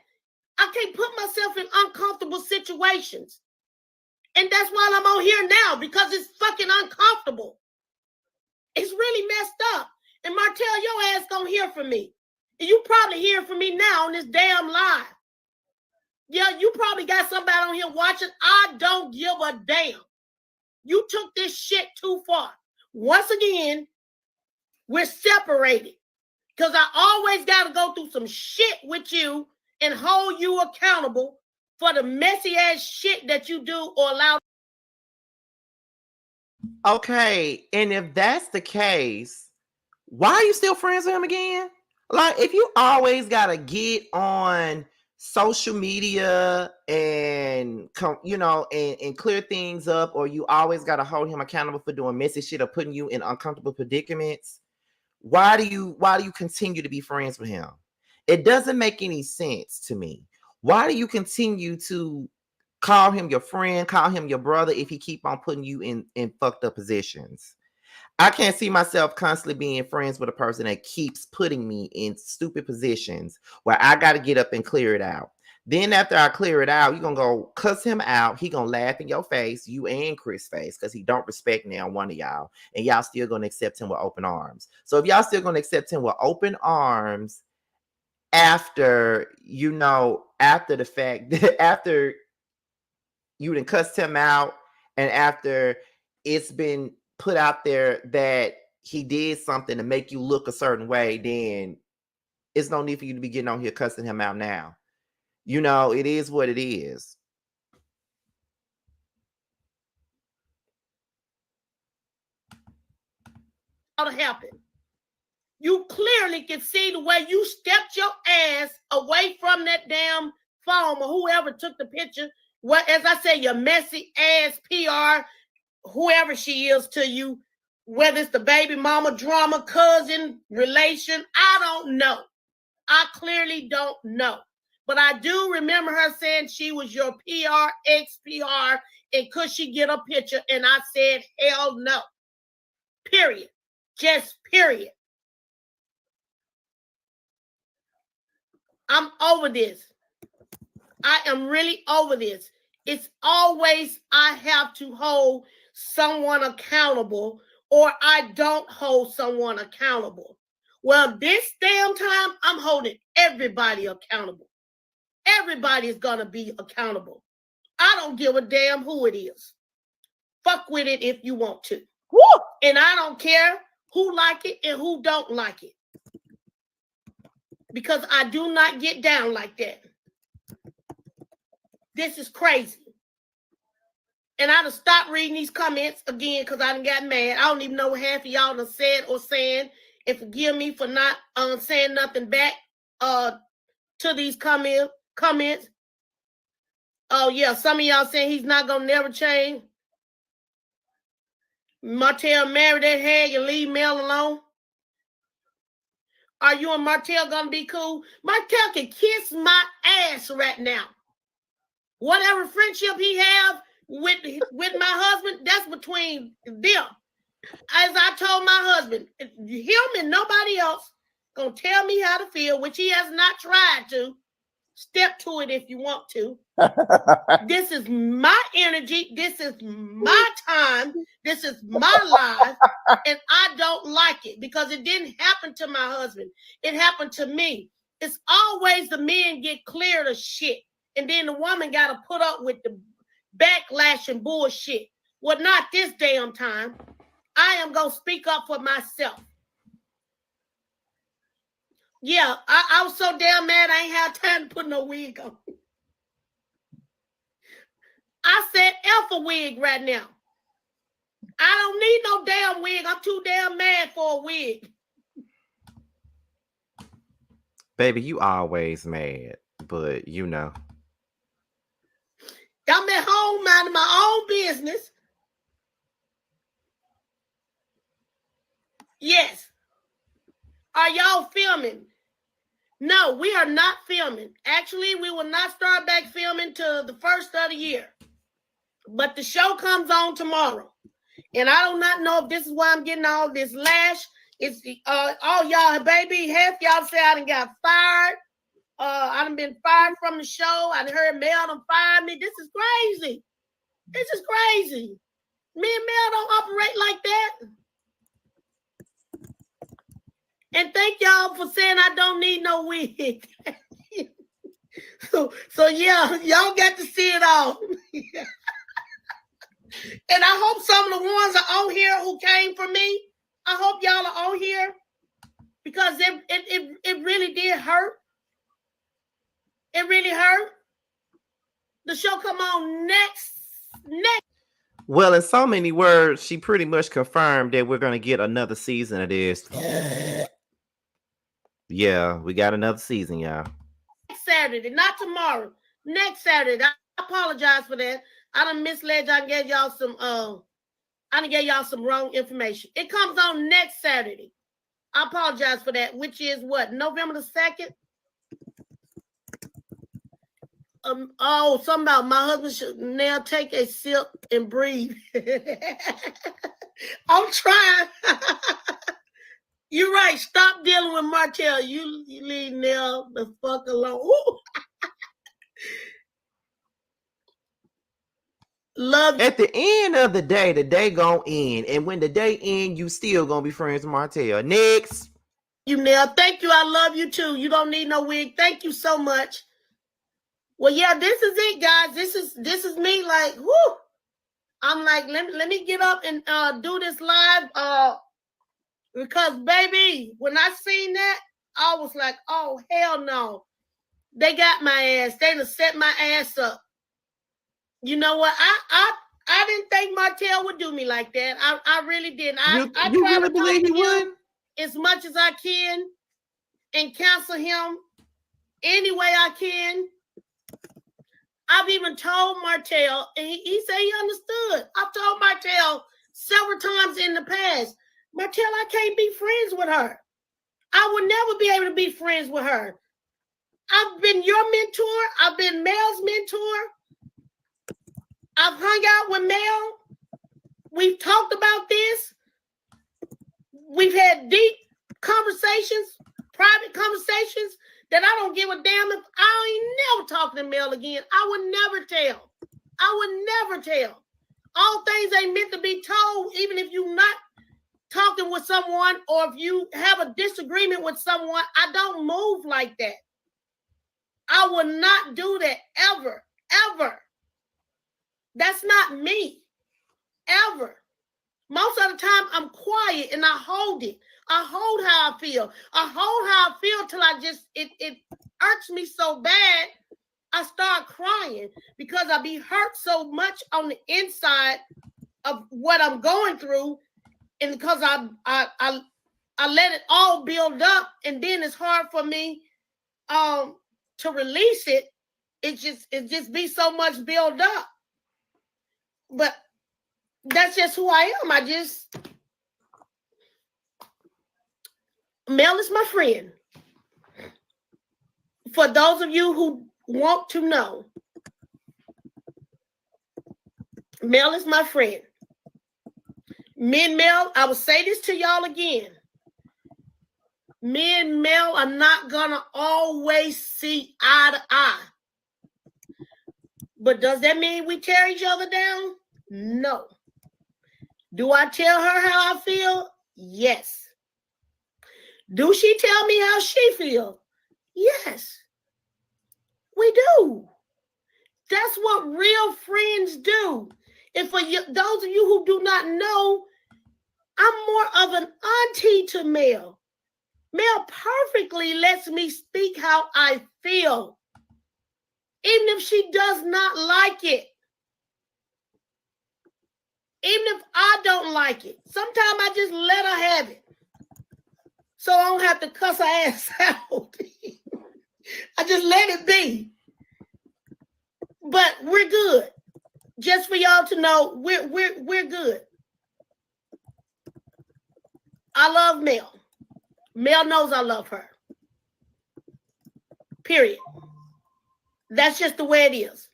I can't put myself in uncomfortable situations. And that's why I'm on here now, because it's fucking uncomfortable. It's really messed up. And Martell, your ass gonna hear from me. And you probably hear from me now on this damn live. Yeah, you probably got somebody on here watching. I don't give a damn. You took this shit too far. Once again, we're separated. Because I always got to go through some shit with you and hold you accountable for the messy ass shit that you do or allow. Okay, and if that's the case, why are you still friends with him again? Like, if you always gotta get on social media and and clear things up, or you always gotta hold him accountable for doing messy shit or putting you in uncomfortable predicaments, why do you continue to be friends with him? It doesn't make any sense to me. Why do you continue to call him your friend, call him your brother, if he keep on putting you in fucked up positions? I can't see myself constantly being friends with a person that keeps putting me in stupid positions where I got to get up and clear it out. Then after I clear it out, you're going to go cuss him out. He going to laugh in your face, you and Chris' face, because he don't respect now one of y'all. And y'all still going to accept him with open arms. So if y'all still going to accept him with open arms after, after the fact, after you done cussed him out and after it's been put out there that he did something to make you look a certain way, then it's no need for you to be getting on here cussing him out now. It is what it is. To happen. You clearly can see the way you stepped your ass away from that damn phone or whoever took the picture. What, as I say, your messy ass PR, whoever she is to you, whether it's the baby mama, drama, cousin, relation, I don't know. I clearly don't know. But I do remember her saying she was your PR, ex-PR, and could she get a picture? And I said, hell no. Period. Just period. I'm over this. I am really over this. It's always I have to hold someone accountable or I don't hold someone accountable. Well, this damn time, I'm holding everybody accountable. Everybody is going to be accountable. I don't give a damn who it is. Fuck with it if you want to. Woo! And I don't care who like it and who don't like it. Because I do not get down like that. This is crazy. And I done stopped reading these comments again because I done got mad. I don't even know what half of y'all done said or saying. And forgive me for not saying nothing back to these comments. Oh, yeah, some of y'all saying he's not going to never change. Martell marry that hag and leave Mel alone. Are you and Martell going to be cool? Martell can kiss my ass right now. Whatever friendship he have with my husband, that's between them. As I told my husband, him and nobody else gonna tell me how to feel, which he has not tried to. Step to it if you want to. This is my energy. This is my time. This is my life. And I don't like it because it didn't happen to my husband. It happened to me. It's always the men get cleared of shit. And then the woman got to put up with the backlash and bullshit. Well, not this damn time. I am going to speak up for myself. Yeah, I was so damn mad I ain't had time to put no wig on. I said F a wig right now. I don't need no damn wig. I'm too damn mad for a wig. Baby, you always mad, but I'm at home minding my own business. Yes. Are y'all filming? No, we are not filming. Actually, we will not start back filming till the first of the year. But the show comes on tomorrow. And I do not know if this is why I'm getting all this lash. It's all y'all, baby, half y'all say I done got fired. I done been fired from the show. I done heard Mel done fired me. This is crazy. This is crazy. Me and Mel don't operate like that. And thank y'all for saying I don't need no wig. so yeah, y'all got to see it all. And I hope some of the ones are on here who came for me. I hope y'all are on here because it really did hurt. It really hurt. The show come on next. Well, in so many words, she pretty much confirmed that we're going to get another season of this. Yeah, we got another season, y'all. Next Saturday, not tomorrow. Next Saturday. I apologize for that. I done misled y'all and gave y'all some wrong information. It comes on next Saturday. I apologize for that, which is what? November the 2nd? Something about my husband should now take a sip and breathe. I'm trying. You're right. Stop dealing with Martell. You leave Nell the fuck alone. Love. At the end of the day gonna end. And when the day end, you still gonna be friends with Martell. Next. You, Nell. Thank you. I love you too. You don't need no wig. Thank you so much. Well, yeah, this is it, guys. This is me. Like, whoo! I'm like, let me get up and do this live. Because baby, when I seen that, I was like, oh hell no, they got my ass. They done set my ass up. You know what? I didn't think Martell would do me like that. I really didn't. I try really to believe talk he to him would? as much as I can and counsel him any way I can. I've even told Martell, and he said he understood. I've told Martell several times in the past, Martell, I can't be friends with her. I would never be able to be friends with her. I've been your mentor. I've been Mel's mentor. I've hung out with Mel. We've talked about this. We've had deep conversations, private conversations that I don't give a damn if I ain't never talking to Mel again. I would never tell. I would never tell. All things ain't meant to be told, even if you're not talking with someone or if you have a disagreement with someone. I don't move like that. I will not do that ever, ever. That's not me, ever. Most of the time, I'm quiet and I hold it. I hold how I feel. I hold how I feel till it irks me so bad, I start crying because I be hurt so much on the inside of what I'm going through. And because I let it all build up, and then it's hard for me to release it. It just be so much build up. But that's just who I am. Mel is my friend. For those of you who want to know, Mel is my friend. Me and Mel, I will say this to y'all again. Me and Mel are not gonna always see eye to eye. But does that mean we tear each other down? No. Do I tell her how I feel? Yes. Do she tell me how she feels? Yes. We do. That's what real friends do. And for you, those of you who do not know, I'm more of an auntie to Mel. Mel perfectly lets me speak how I feel, even if she does not like it. Even if I don't like it. Sometimes I just let her have it, so I don't have to cuss her ass out. I just let it be. But we're good. Just for y'all to know, we're good. I love Mel. Mel knows I love her. Period. That's just the way it is.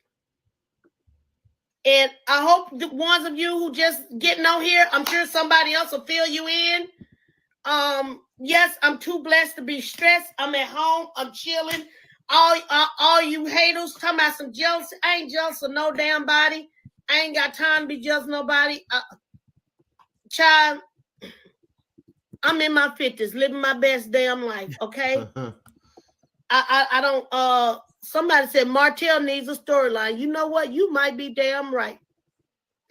And I hope the ones of you who just getting on here, I'm sure somebody else will fill you in. Yes, I'm too blessed to be stressed. I'm at home. I'm chilling. All you haters talking about some jealousy. I ain't jealous of no damn body. I ain't got time to be jealous of nobody. Child, I'm in my 50s, living my best damn life. Okay. I don't. Somebody said Martell needs a storyline. You know what? You might be damn right.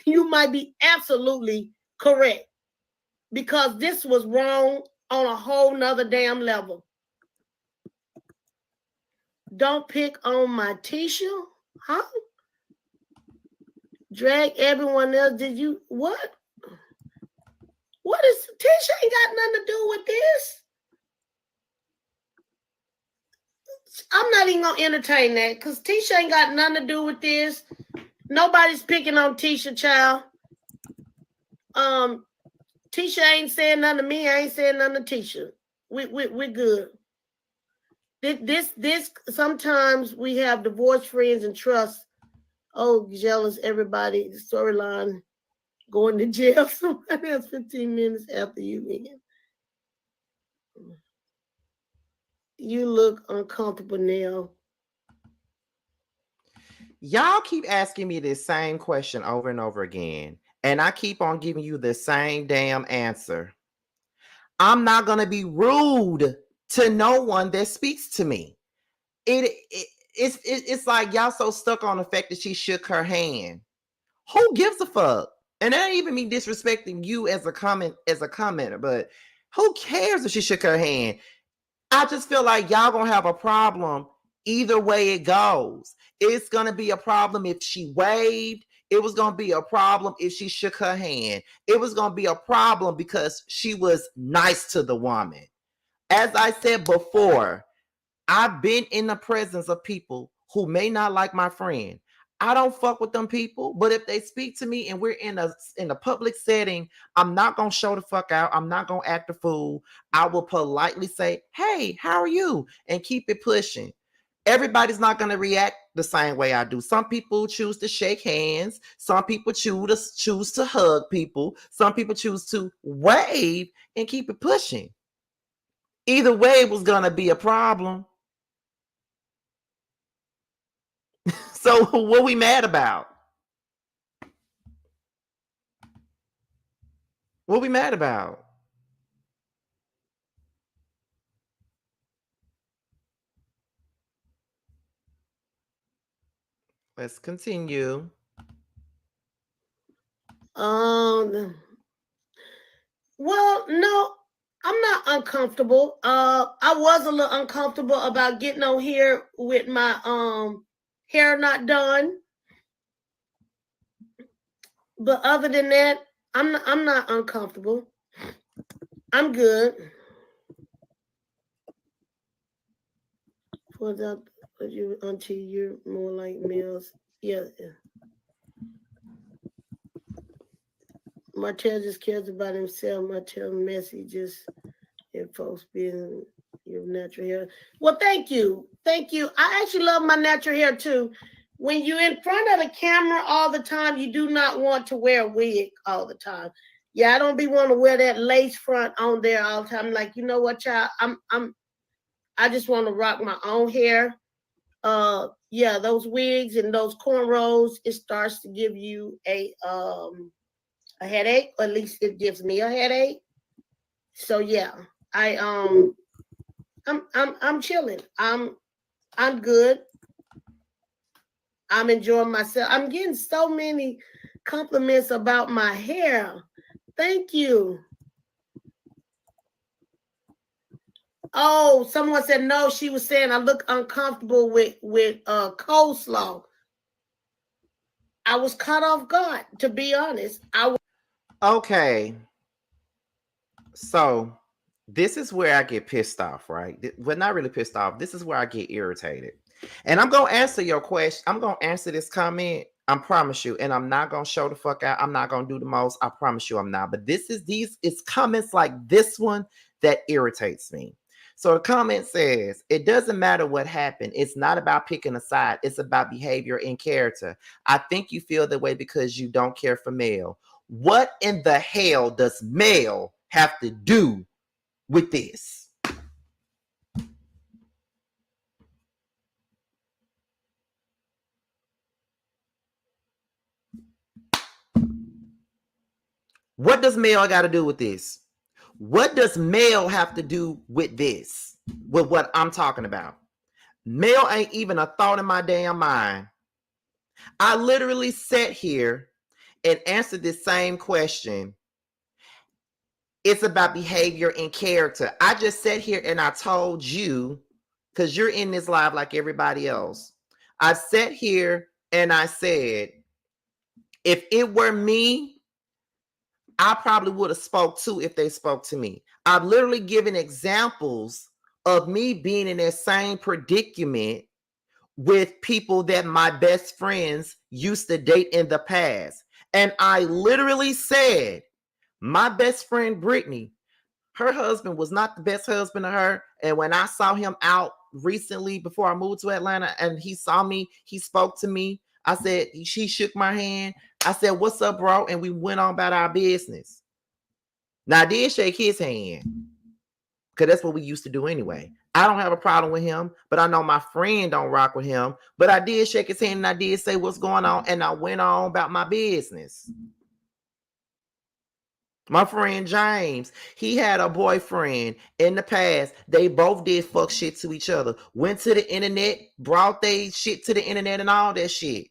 You might be absolutely correct, because this was wrong on a whole nother damn level. Don't pick on my Tisha, huh? Drag everyone else. Did you what? What is Tisha? Ain't got nothing to do with this. I'm not even gonna entertain that, because Tisha ain't got nothing to do with this. Nobody's picking on Tisha, child. Tisha ain't saying nothing to me. I ain't saying nothing to Tisha. We're good. This sometimes we have divorced friends and trust. Oh, jealous everybody. The storyline, going to jail. Somebody else 15 minutes after you in. You look uncomfortable, Nell. Y'all keep asking me this same question over and over again, and I keep on giving you the same damn answer. I'm not going to be rude to no one that speaks to me. It's like y'all so stuck on the fact that she shook her hand. Who gives a fuck? And that ain't even me disrespecting you as a commenter, but who cares if she shook her hand? I just feel like y'all gonna have a problem either way it goes. It's gonna be a problem if she waved. It was gonna be a problem if she shook her hand. It was gonna be a problem because she was nice to the woman. As I said before, I've been in the presence of people who may not like my friend. I don't fuck with them people, but if they speak to me and we're in a public setting, I'm not gonna show the fuck out. I'm not gonna act a fool. I will politely say, "Hey, how are you?" and keep it pushing. Everybody's not gonna react the same way I do. Some people choose to shake hands. Some people choose to hug people. Some people choose to wave and keep it pushing. Either way, it was gonna be a problem. So what we mad about? What we mad about? Let's continue. Well, no, I'm not uncomfortable. I was a little uncomfortable about getting on here with my hair not done. But other than that, I'm not uncomfortable. I'm good. For the you until you're more like males. Yeah. Martell just cares about himself. Martell messy just if folks being your natural hair. Well, thank you. Thank you. I actually love my natural hair too. When you're in front of the camera all the time, you do not want to wear a wig all the time. Yeah, I don't be want to wear that lace front on there all the time. Like, you know what, child? I just want to rock my own hair. Yeah, those wigs and those cornrows, it starts to give you a headache, or at least it gives me a headache. So yeah, I'm chilling. I'm good. I'm enjoying myself. I'm getting so many compliments about my hair. Thank you. Oh, someone said no. She was saying I look uncomfortable with coleslaw. I was caught off guard, to be honest. Okay. So this is where I get pissed off, right? Well, not really pissed off. This is where I get irritated. And I'm gonna answer your question. I'm gonna answer this comment. I promise you. And I'm not gonna show the fuck out. I'm not gonna do the most. I promise you I'm not. But it's comments like this one that irritates me. So a comment says, it doesn't matter what happened. It's not about picking a side. It's about behavior and character. I think you feel that way because you don't care for Mel. What in the hell does Mel have to do with this? What does Mel got to do with this? What does Mel have to do with this? With what I'm talking about? Mel ain't even a thought in my damn mind. I literally sat here and answered this same question. It's about behavior and character. I just sat here and I told you, because you're in this live like everybody else. I sat here and I said, if it were me, I probably would have spoke too if they spoke to me. I've literally given examples of me being in that same predicament with people that my best friends used to date in the past. And I literally said, my best friend Brittany, her husband was not the best husband to her. And when I saw him out recently before I moved to Atlanta and he saw me, he spoke to me. I said, she shook my hand. I said, what's up, bro? And we went on about our business. Now I did shake his hand because that's what we used to do anyway. I don't have a problem with him, but I know my friend don't rock with him. But I did shake his hand and I did say what's going on, and I went on about my business. My friend James, he had a boyfriend in the past. They both did fuck shit to each other. Went to the internet, brought they shit to the internet and all that shit.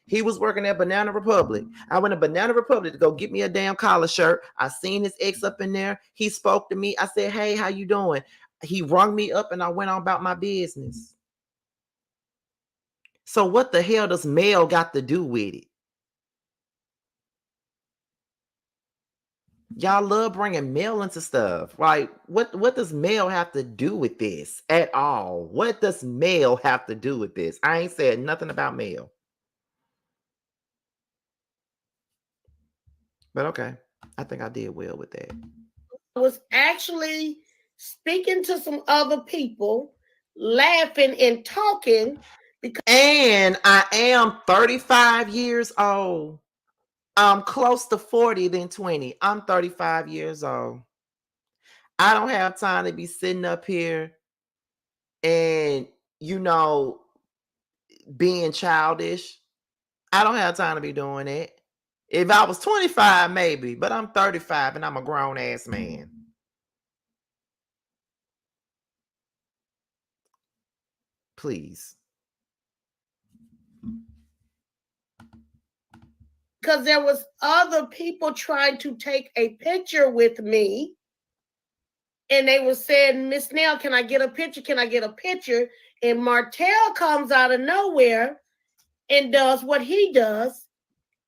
He was working at Banana Republic. I went to Banana Republic to go get me a damn collar shirt. I seen his ex up in there. He spoke to me. I said, hey, how you doing? He rung me up and I went on about my business. So what the hell does Mel got to do with it? Y'all love bringing Mel into stuff. Like, what does Mel have to do with this at all? What does Mel have to do with this? I ain't said nothing about Mel. But okay, I think I did well with that. I was actually speaking to some other people, laughing and talking. And I am 35 years old. I'm close to 40 than 20. I'm 35 years old. I don't have time to be sitting up here and, being childish. I don't have time to be doing it. If I was 25, maybe, but I'm 35 and I'm a grown ass man. Please. Because there was other people trying to take a picture with me. And they were saying, Miss Nell, can I get a picture? Can I get a picture? And Martell comes out of nowhere and does what he does.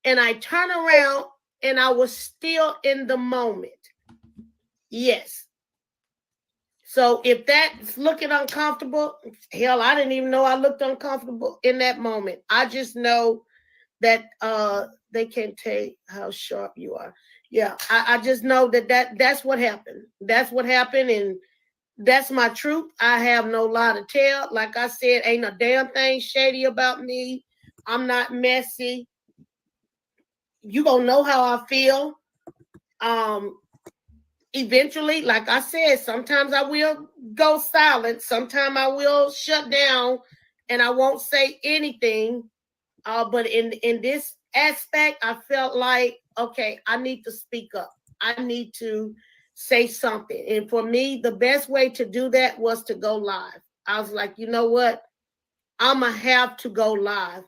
And I turn around and I was still in the moment. Yes. So if that's looking uncomfortable, hell, I didn't even know I looked uncomfortable in that moment. I just know that they can take how sharp you are. Yeah, I just know that's what happened. That's what happened, and that's my truth. I have no lie to tell. Like I said, ain't a damn thing shady about me. I'm not messy. You gonna know how I feel. Eventually, like I said, sometimes I will go silent. Sometimes I will shut down, and I won't say anything. But in this aspect, I felt like, okay, I need to speak up. I need to say something. And for me, the best way to do that was to go live. I was like, you know what? I'm going to have to go live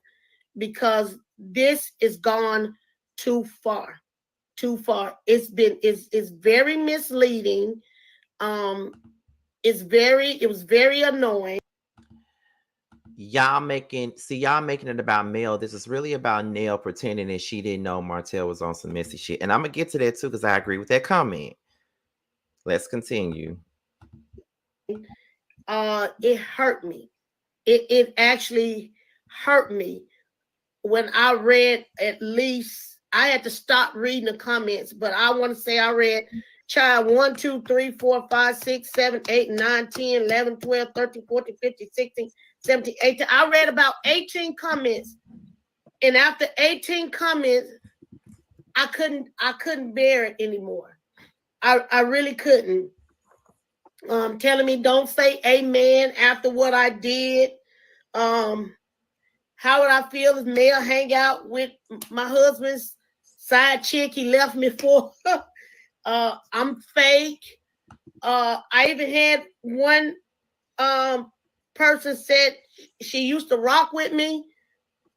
because this is gone too far. Too far. It's very misleading. It was very annoying. Y'all making it about Mel. This is really about Nell pretending that she didn't know Martell was on some messy shit. And I'm gonna get to that too, because I agree with that comment. Let's continue. It hurt me. It actually hurt me when I read, at least I had to stop reading the comments, but I want to say I read Child 1, 2, 3, 4, 5, 6, 7, 8, 9, 10, 11, 12, 13, 14, 15, 16, 17, 18. I read about 18 comments. And after 18 comments, I couldn't bear it anymore. I really couldn't. Telling me don't say amen after what I did. How would I feel if Mel hang out with my husband's side chick he left me for? I'm fake. I even had one person said she used to rock with me.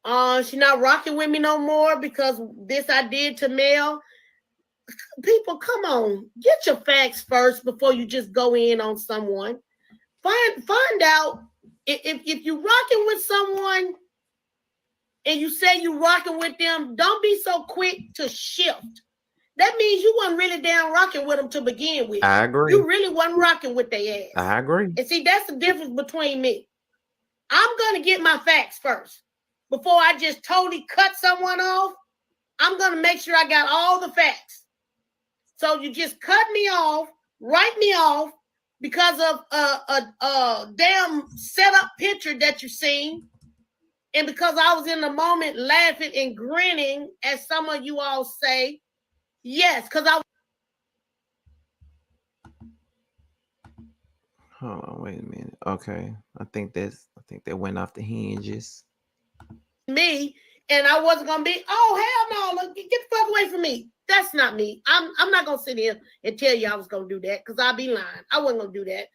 She's not rocking with me no more because this I did to Mel. People, come on, get your facts first before you just go in on someone. Find out if you rocking with someone and you say you rocking with them, don't be so quick to shift. That means you wasn't really down rocking with them to begin with. I agree. You really wasn't rocking with their ass. I agree. And see, that's the difference between me. I'm going to get my facts first. Before I just totally cut someone off, I'm going to make sure I got all the facts. So you just cut me off, write me off because of a damn setup picture that you seen. And because I was in the moment laughing and grinning, as some of you all say, yes, because I... Hold on, wait a minute. Okay. I think that went off the hinges. Me, and I wasn't gonna be, oh hell no, get the fuck away from me. That's not me. I'm not gonna sit here and tell you I was gonna do that because I'll be lying. I wasn't gonna do that.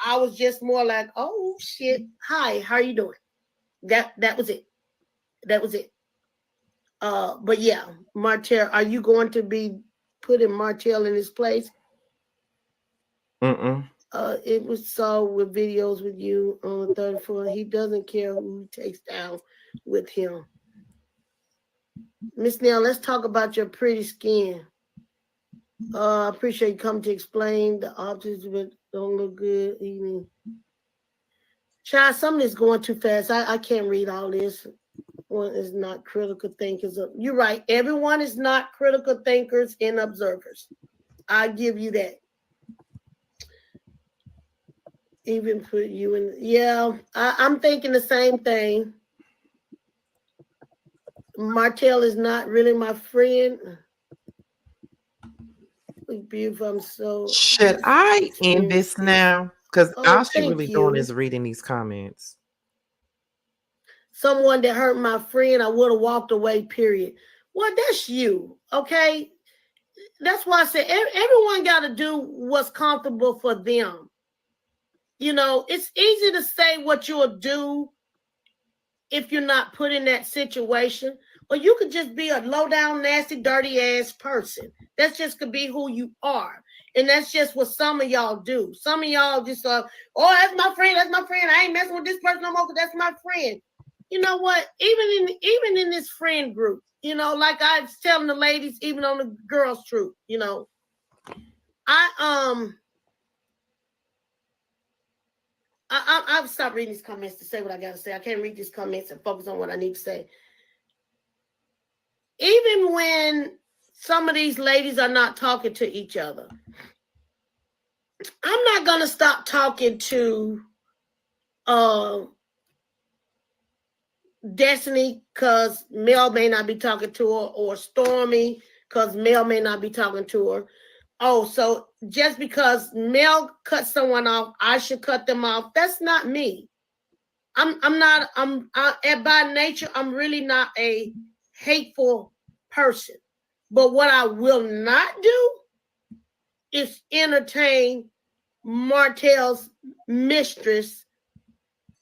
I was just more like, oh shit, hi, how are you doing? That was it. That was it. But yeah, Martell, are you going to be putting Martell in his place? It was saw with videos with you on the 34. He doesn't care who he takes down with him. Miss Nell, let's talk about your pretty skin. I appreciate you coming to explain the objects but don't look good. Even child, some of this going too fast. I can't read all this. One is not critical thinkers. You're right. Everyone is not critical thinkers and observers. I give you that. Even put you in. Yeah, I'm thinking the same thing. Martell is not really my friend. Beautiful. I'm so. Should I end this now? Because all she really doing is reading these comments. Someone that hurt my friend, I would have walked away, period. Well, that's you, okay? That's why I said everyone got to do what's comfortable for them. You know, it's easy to say what you'll do if you're not put in that situation. Or you could just be a low-down, nasty, dirty-ass person. That just could be who you are. And that's just what some of y'all do. Some of y'all just, oh, that's my friend, I ain't messing with this person no more because that's my friend. You know what? Even in this friend group, you know, like I was telling the ladies, even on the girls' troop, you know, I've stopped reading these comments to say what I got to say. I can't read these comments and focus on what I need to say. Even when some of these ladies are not talking to each other, I'm not going to stop talking to Destiny because Mel may not be talking to her, or Stormy because Mel may not be talking to her. Oh, so just because Mel cut someone off, I should cut them off. That's not me. By nature, I'm really not a hateful person. But what I will not do is entertain Martell's mistress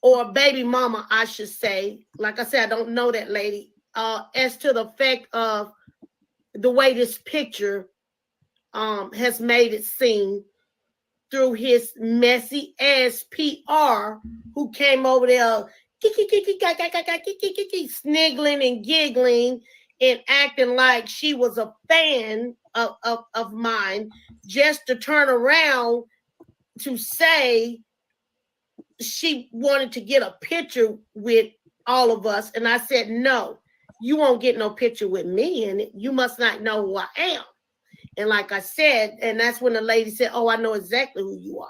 or baby mama, I should say. Like I said, I don't know that lady. As to the fact of the way this picture has made it seem through his messy ass PR, who came over there sniggling and giggling and acting like she was a fan of mine, just to turn around to say she wanted to get a picture with all of us. And I said, no, you won't get no picture with me in it. You must not know who I am. And like I said, and that's when the lady said, "Oh, I know exactly who you are."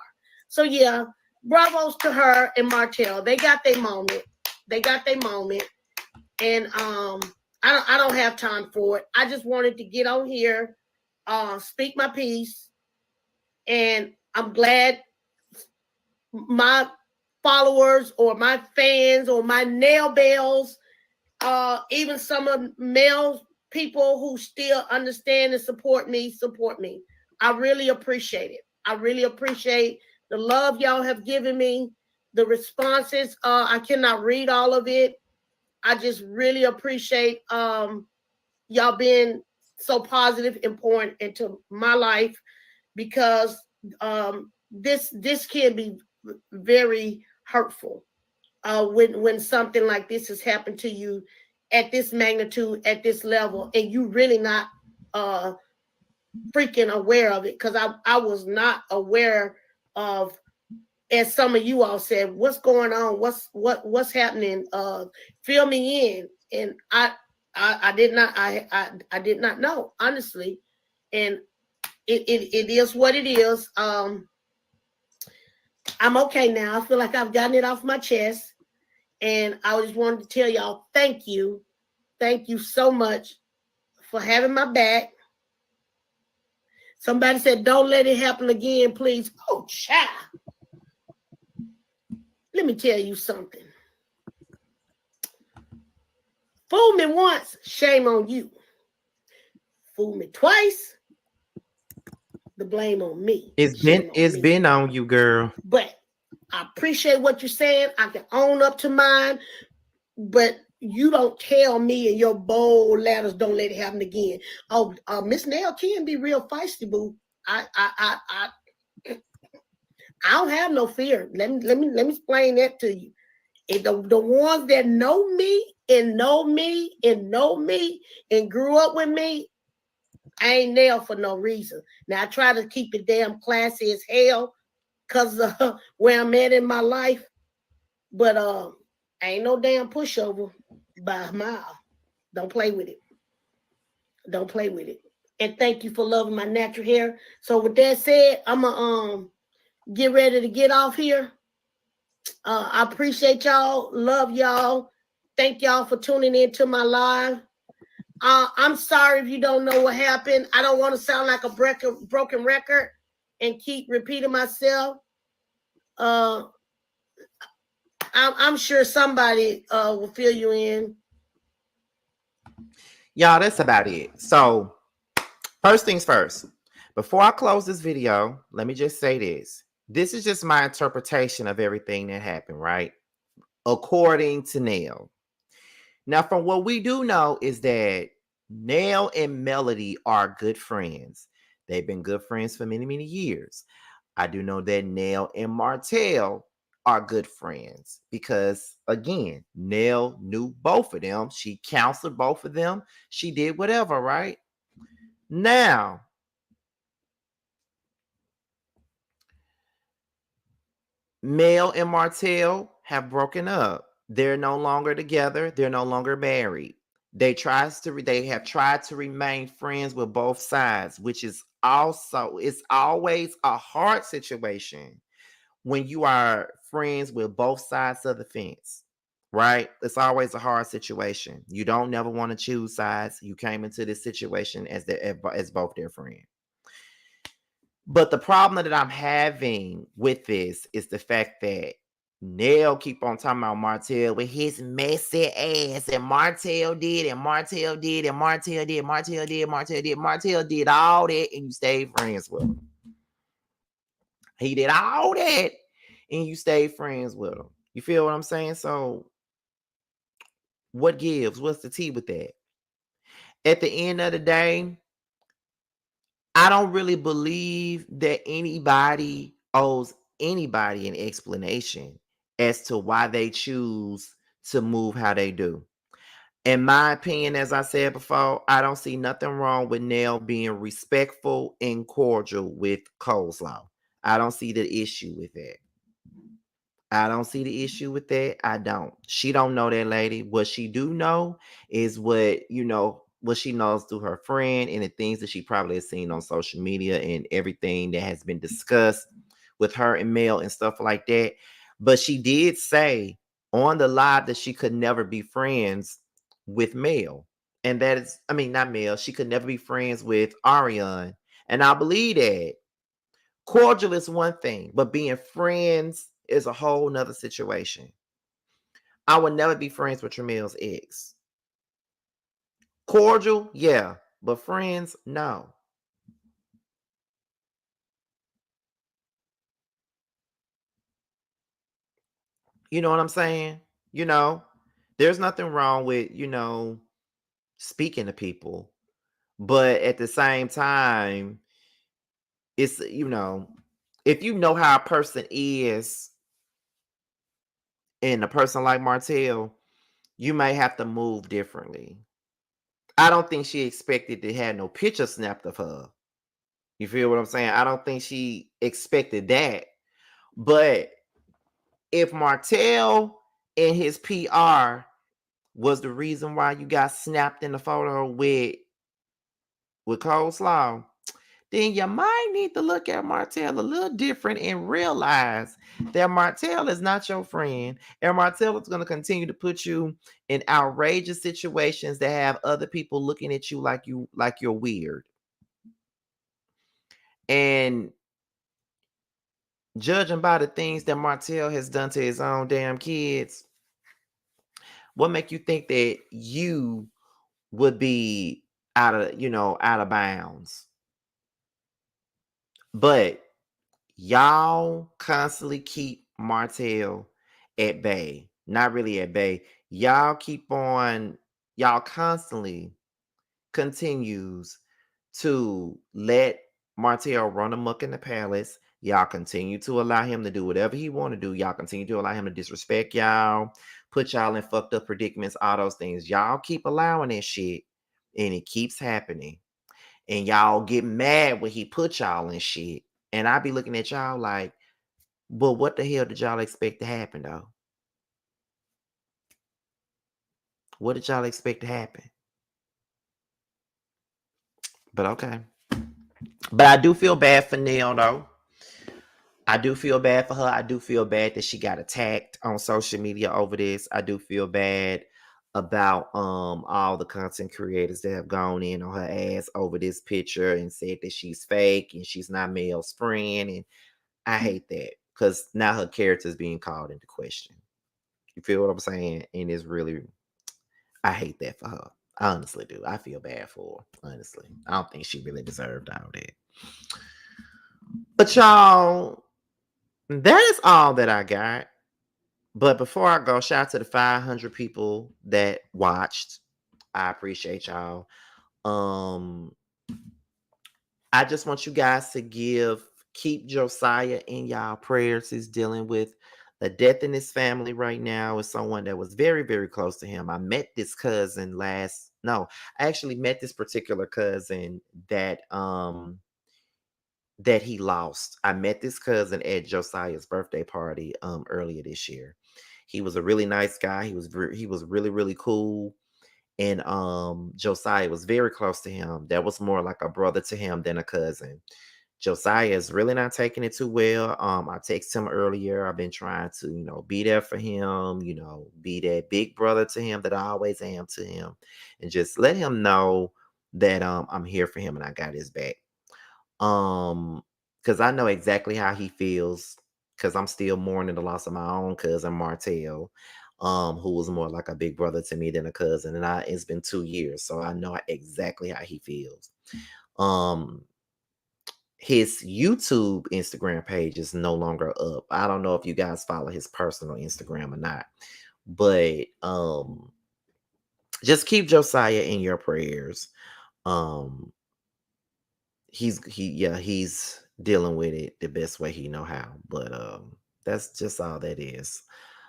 So yeah, bravos to her and Martell. They got their moment. They got their moment. And I don't have time for it. I just wanted to get on here, speak my piece, and I'm glad my followers or my fans or my nail bells, even some of male people who still understand and support me. I really appreciate it. I really appreciate the love y'all have given me, the responses. I cannot read all of it. I just really appreciate y'all being so positive and pouring into my life, because this can be very hurtful when something like this has happened to you at this magnitude, at this level, and you really not uh freaking aware of it. Because I was not aware of, as some of you all said, what's going on, what's happening, fill me in. And I did not, I did not know, honestly. And it is what it is. I'm okay now. I feel like I've gotten it off my chest. And I just wanted to tell y'all thank you. Thank you so much for having my back. Somebody said, don't let it happen again, please. Oh, child. Let me tell you something. Fool me once, shame on you. Fool me twice, the blame on me. Shame on It's me. been on you, girl. But I appreciate what you're saying. I can own up to mine. But you don't tell me in your bold letters, don't let it happen again. Oh, Miss Nell can be real feisty, boo. I don't have no fear. Let me explain that to you. And the ones that know me and know me and know me and grew up with me, I ain't Nell for no reason. Now I try to keep it damn classy as hell because where I'm at in my life, but ain't no damn pushover by a mile. Don't play with it. Don't play with it. And thank you for loving my natural hair. So with that said, I'ma get ready to get off here. I appreciate y'all. Love y'all. Thank y'all for tuning in to my live. I'm sorry if you don't know what happened. I don't want to sound like a broken record and keep repeating myself. Uh, I'm sure somebody will fill you in. Y'all, that's about it. So, first things first. Before I close this video, let me just say this. This is just my interpretation of everything that happened, right? According to Nell. Now, from what we do know is that Nell and Melody are good friends. They've been good friends for many, many years. I do know that Nell and Martell are good friends because, again, Nell knew both of them. She counseled both of them. She did whatever, right? Now, Mel and Martell have broken up. They're no longer together. They're no longer married. They have tried to remain friends with both sides, which is also it's always a hard situation when you are friends with both sides of the fence. Right? It's always a hard situation. You don't never want to choose sides. You came into this situation as both their friend. But the problem that I'm having with this is the fact that Nell keep on talking about Martell with his messy ass, and Martell did, and Martell did, and Martell did, Martell did, Martell did, Martell did all that, and you stayed friends with him. He did all that, and you stayed friends with him. You feel what I'm saying? So, what gives? What's the tea with that? At the end of the day, I don't really believe that anybody owes anybody an explanation as to why they choose to move how they do. In my opinion, as I said before, I don't see nothing wrong with Nell being respectful and cordial with Coleslaw. I don't see the issue with that. I don't see the issue with that. I don't. She don't know that lady. What she do know is what, what she knows through her friend and the things that she probably has seen on social media and everything that has been discussed with her and Mel and stuff like that. But she did say on the live that she could never be friends with Mel. And that is, I mean, not Mel, she could never be friends with Arionne. And I believe that cordial is one thing, but being friends is a whole nother situation. I would never be friends with Tramel's ex. Cordial, yeah, but friends, no. You know what I'm saying? You know, there's nothing wrong with, speaking to people, but at the same time, it's, if you know how a person is and a person like Martell, you may have to move differently. I don't think she expected to have no picture snapped of her. You feel what I'm saying? I don't think she expected that. But if Martell and his PR was the reason why you got snapped in the photo with coleslaw, then you might need to look at Martell a little different and realize that Martell is not your friend, and Martell is going to continue to put you in outrageous situations that have other people looking at you like you're weird. And judging by the things that Martell has done to his own damn kids, what make you think that you would be out of bounds? But y'all constantly keep Martell at bay. Not really at bay. Y'all constantly continues to let Martell run amok in the palace. Y'all continue to allow him to do whatever he want to do. Y'all continue to allow him to disrespect y'all, put y'all in fucked up predicaments, all those things. Y'all keep allowing that shit, and it keeps happening. And y'all get mad when he put y'all in shit. And I be looking at y'all like, but what the hell did y'all expect to happen though? What did y'all expect to happen? But okay. But I do feel bad for Nell though. I do feel bad for her. I do feel bad that she got attacked on social media over this. I do feel bad about all the content creators that have gone in on her ass over this picture and said that she's fake and she's not Mel's friend. And I hate that because now her character is being called into question. You feel what I'm saying? And it's really, I hate that for her. I honestly do. I feel bad for her. Honestly, I don't think she really deserved all that. But y'all, that is all that I got. But before I go, shout out to the 500 people that watched. I appreciate y'all. Um, I just want you guys to keep Josiah in y'all prayers. He's dealing with a death in his family right now with someone that was very, very close to him. I met this cousin I actually met this particular cousin that he lost. I met this cousin at Josiah's birthday party earlier this year. He was a really nice guy. He was really, really cool. And Josiah was very close to him. That was more like a brother to him than a cousin. Josiah is really not taking it too well. I texted him earlier. I've been trying to, be there for him, be that big brother to him that I always am to him, and just let him know that I'm here for him and I got his back. Because I know exactly how he feels, because I'm still mourning the loss of my own cousin Martell, who was more like a big brother to me than a cousin. And it's been 2 years, so I know exactly how he feels. His YouTube Instagram page is no longer up. I don't know if you guys follow his personal Instagram or not, but just keep Josiah in your prayers. Um he's dealing with it the best way he know how, but that's just all that is.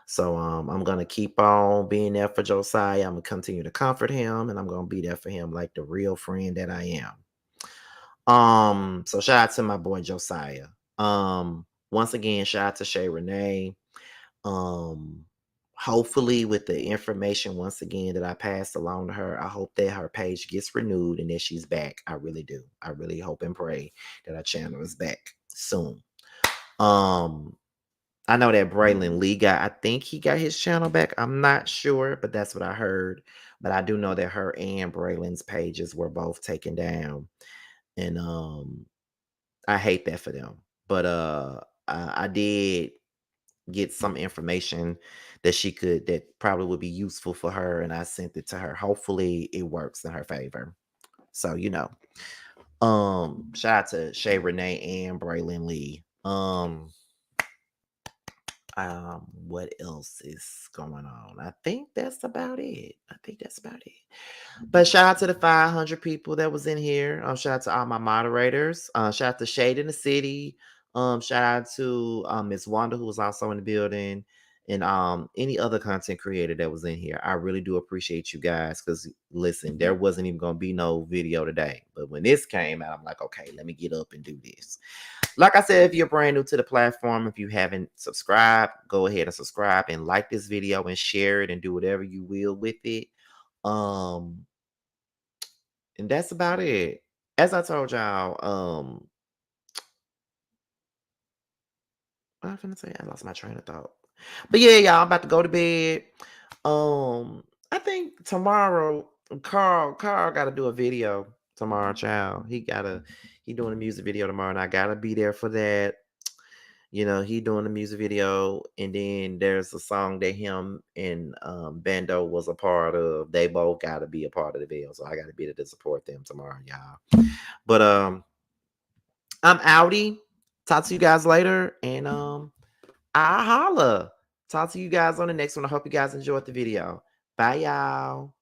So I'm gonna keep on being there for Josiah. I'm gonna continue to comfort him, and I'm gonna be there for him like the real friend that I am. So shout out to my boy Josiah. Once again, shout out to Shay Renee. um hopefully with the information once again that I passed along to her, I hope that her page gets renewed and that she's back. I really do. I really hope and pray that our channel is back soon. I know that Braylon Lee I think he got his channel back. I'm not sure, but that's what I heard. But I do know that her and Braylon's pages were both taken down. And I hate that for them. But I did get some information that probably would be useful for her, and I sent it to her. Hopefully it works in her favor. So, shout out to Shay Renee and Braylon Lee. What else is going on? I think that's about it. But shout out to the 500 people that was in here. Shout out to all my moderators. Shout out to Shade in the City. Shout out to Miss Wanda, who was also in the building, and any other content creator that was in here. I really do appreciate you guys, because listen, there wasn't even gonna be no video today. But when this came out, I'm like, okay, let me get up and do this. Like I said, if you're brand new to the platform, if you haven't subscribed, go ahead and subscribe and like this video and share it and do whatever you will with it. And that's about it. As I told y'all, what I was gonna say, I lost my train of thought. But yeah, y'all, I'm about to go to bed. I think tomorrow, Carl got to do a video tomorrow, child. He doing a music video tomorrow, and I gotta be there for that. He doing a music video, and then there's a song that him and Bando was a part of. They both gotta be a part of the video, so I gotta be there to support them tomorrow, y'all. But I'm outie. Talk to you guys later, and I holla. Talk to you guys on the next one. I hope you guys enjoyed the video. Bye, y'all.